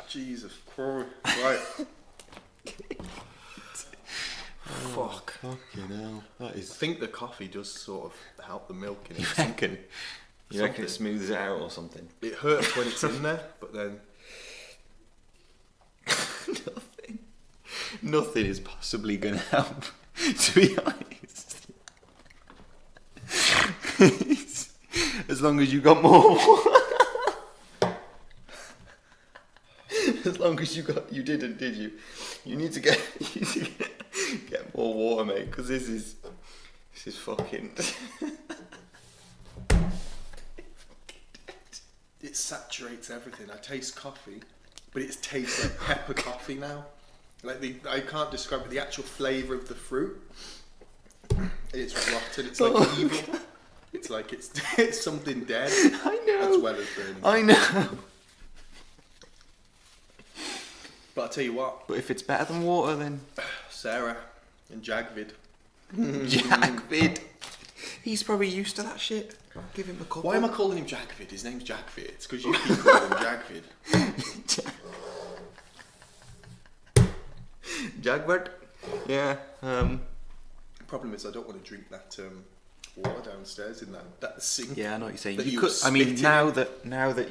Jesus Christ. Right. Fuck. Fucking hell. That I is. think the coffee does sort of help the milk in it. You reckon? You reckon it Something. smooths it out or something? It hurts when it's in there, but then Nothing is possibly going to help, to be honest. As long as you got more. As long as you didn't, did you? You need to get get more water, mate, because this is fucking. It saturates everything. I taste coffee, but it tastes like pepper coffee now. Like I can't describe it. The actual flavour of the fruit. It's rotten. It's like evil. It's like it's something dead. I know. As well as burning. I know. But I'll tell you what, But if it's better than water, then Sarah and Jagvid. Jackvid. He's probably used to that shit. Give him a couple. Why am I calling him Jagvid? His name's Jagvid. It's because you keep calling him Jagvid. Jagbird? Yeah. Problem is, I don't want to drink that water downstairs in that sink. Yeah, I know what you're saying. that You you could. I mean, spit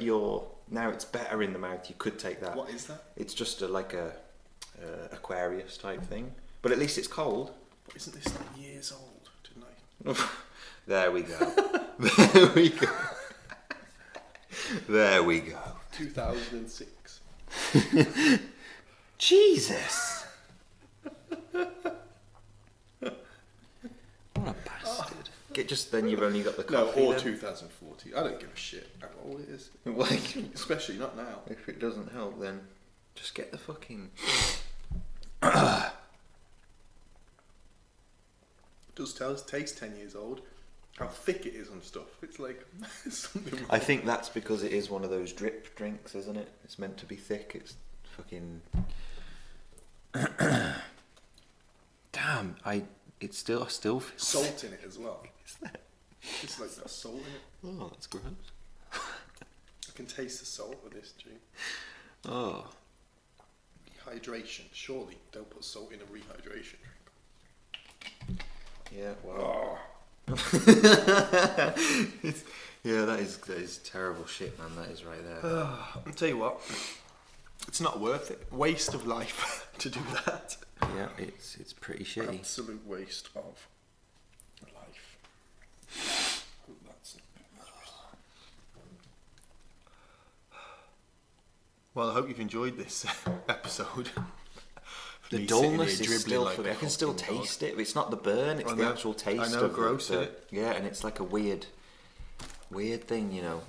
in. now it's better in the mouth. You could take that. What is that? It's just like a Aquarius type thing, but at least it's cold. But isn't this like years old? Didn't I? There we go. There we go. There we go. 2006. Jesus. What a bastard. Then you've only got the No, coffee. or then. 2040. I don't give a shit how old it is. Like, Especially not now. if it doesn't help, then just get the fucking. It does taste 10 years old. How thick it is and stuff. It's like something wrong. I think that's because it is one of those drip drinks, isn't it? It's meant to be thick. It's fucking. Damn, I still feel. Salt in it as well. It's like that salt in it. Oh, that's gross. I can taste the salt with this drink. Oh, Rehydration. Surely don't put salt in a rehydration drink. yeah. Well. Oh. Yeah, that is terrible shit, man. That is right there. I'll tell you what. It's not worth it. Waste of life to do that. Yeah, it's pretty shitty. Absolute waste of life. Oh, that's well, I hope you've enjoyed this episode. The Me sitting dullness here is dribbling still. like a I can still fucking dog. taste it. It's not the burn. It's I the know. actual taste. I know, of gross, the, isn't it? Yeah, and it's like a weird thing, you know.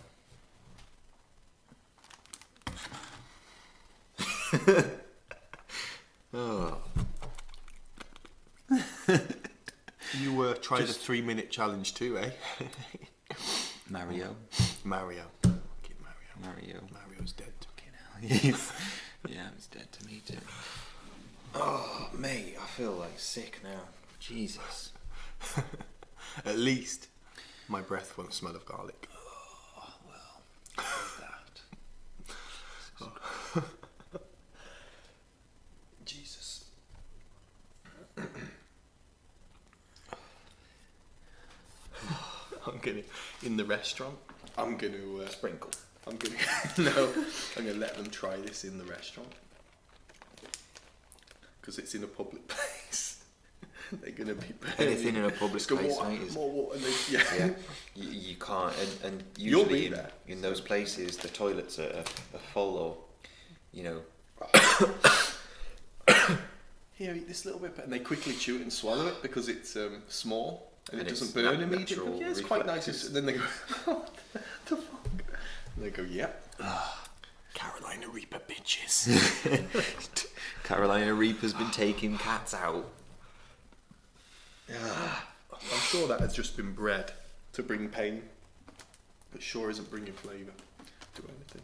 Oh. You tried the 3-minute challenge too, eh? Mario. Mario. Fucking Mario. Mario's dead. He's, yeah, he's dead to me too. Oh, mate, I feel like sick now. Jesus. At least my breath won't smell of garlic. Oh, well, that. Jesus. I'm gonna in the restaurant. I'm gonna Sprinkle. I'm gonna no. I'm gonna let them try this in the restaurant because it's in a public place. They're gonna be burning. Anything in a public Just go, place, water, mate, is- more water. And they, Yeah, you can't, and You'll usually be in, there. in those places the toilets are full, or you know. Here, eat this little bit, and they quickly chew it and swallow it because it's small and it And doesn't it's burn natural immediately. Yeah, it's quite nice. reflexes. And then they go, what the fuck? And they go, yep. Carolina Reaper bitches. Carolina Reaper's been taking cats out. I'm sure that has just been bred to bring pain, but sure isn't bringing flavour to anything.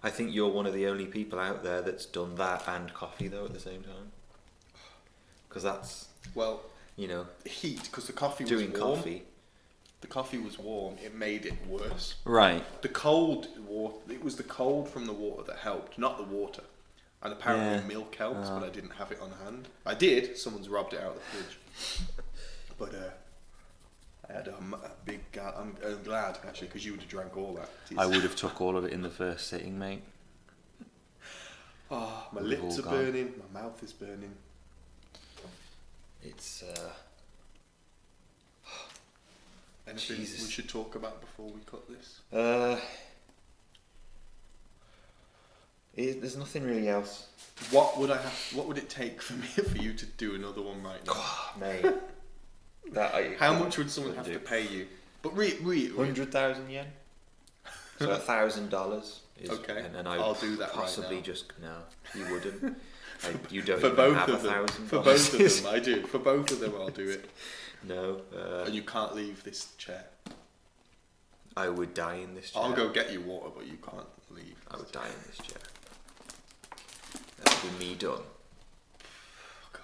I think you're one of the only people out there that's done that and coffee though at the same time. Because that's, Well, you know, heat, because the coffee was doing warm. coffee. The coffee was warm. It made it worse. Right. The cold water. It was the cold from the water that helped, not the water. And apparently Yeah. milk helps, but I didn't have it on hand. I did. Someone's robbed it out of the fridge. But I had a big. I'm glad actually because you would have drank all that. I would have took all of it in the first sitting, mate. Oh, my We've lips all are gone. burning. My mouth is burning. It's anything Jesus. we should talk about before we cut this? There's nothing really else. What would it take for you to do another one right now? Mate. How much would someone have couldn't to do. pay you? But read 100,000 yen. So $1,000 is. Okay, And then I'll do that right possibly now. just no, you wouldn't. You don't for even both have of them. $1,000. For both of them, I do. For both of them, I'll do it. No, And you can't leave this chair. I would die in this chair. I'll go get you water, but you can't leave. I would die in this chair. That would be me done. Oh God.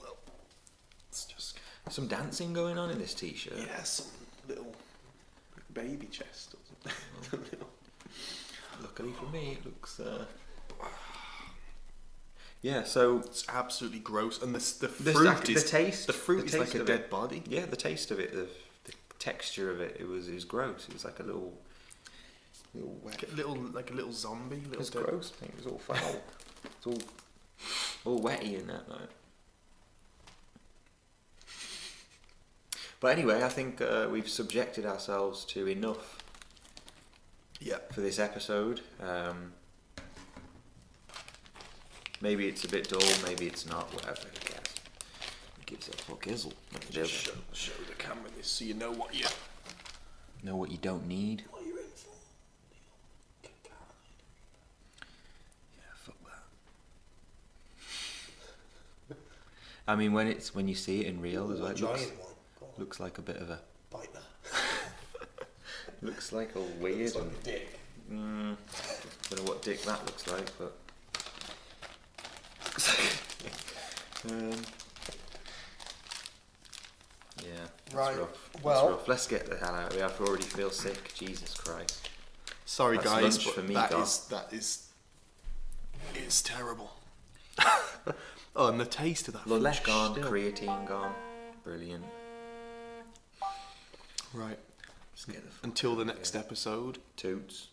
Well, it's just Some dancing going on in this t-shirt. yeah, some little baby chest or something. Luckily for me, it looks. Yeah, so It's absolutely gross, and the the fruit is the taste. The fruit the is like taste a of dead it. body. Yeah, the taste of it, the texture of it, it was gross. It was like a little wet. Like a little zombie. It Little was dead. gross. I think it was all foul. It's all wetty in that though. But anyway, I think we've subjected ourselves to enough Yeah. for this episode. Maybe it's a bit dull, maybe it's not, whatever, who cares? Who gives a fuck, izzle? Just show the camera this so you know what you Know what you don't need? what you're in for. Yeah, fuck that. I mean, when you see it in real as well, it looks like a bit of a Bite that. looks like a weird one. dick. Don't know what dick that looks like, but yeah, that's Right, rough. That's well- rough. Let's get the hell out of here. I already feel sick. Jesus Christ. Sorry That's guys, lunch but for me, that God. is it's terrible. Oh, and the taste of that Lunch flesh gone, still. creatine gone. Brilliant. Right. Just get the Until the next episode. toots.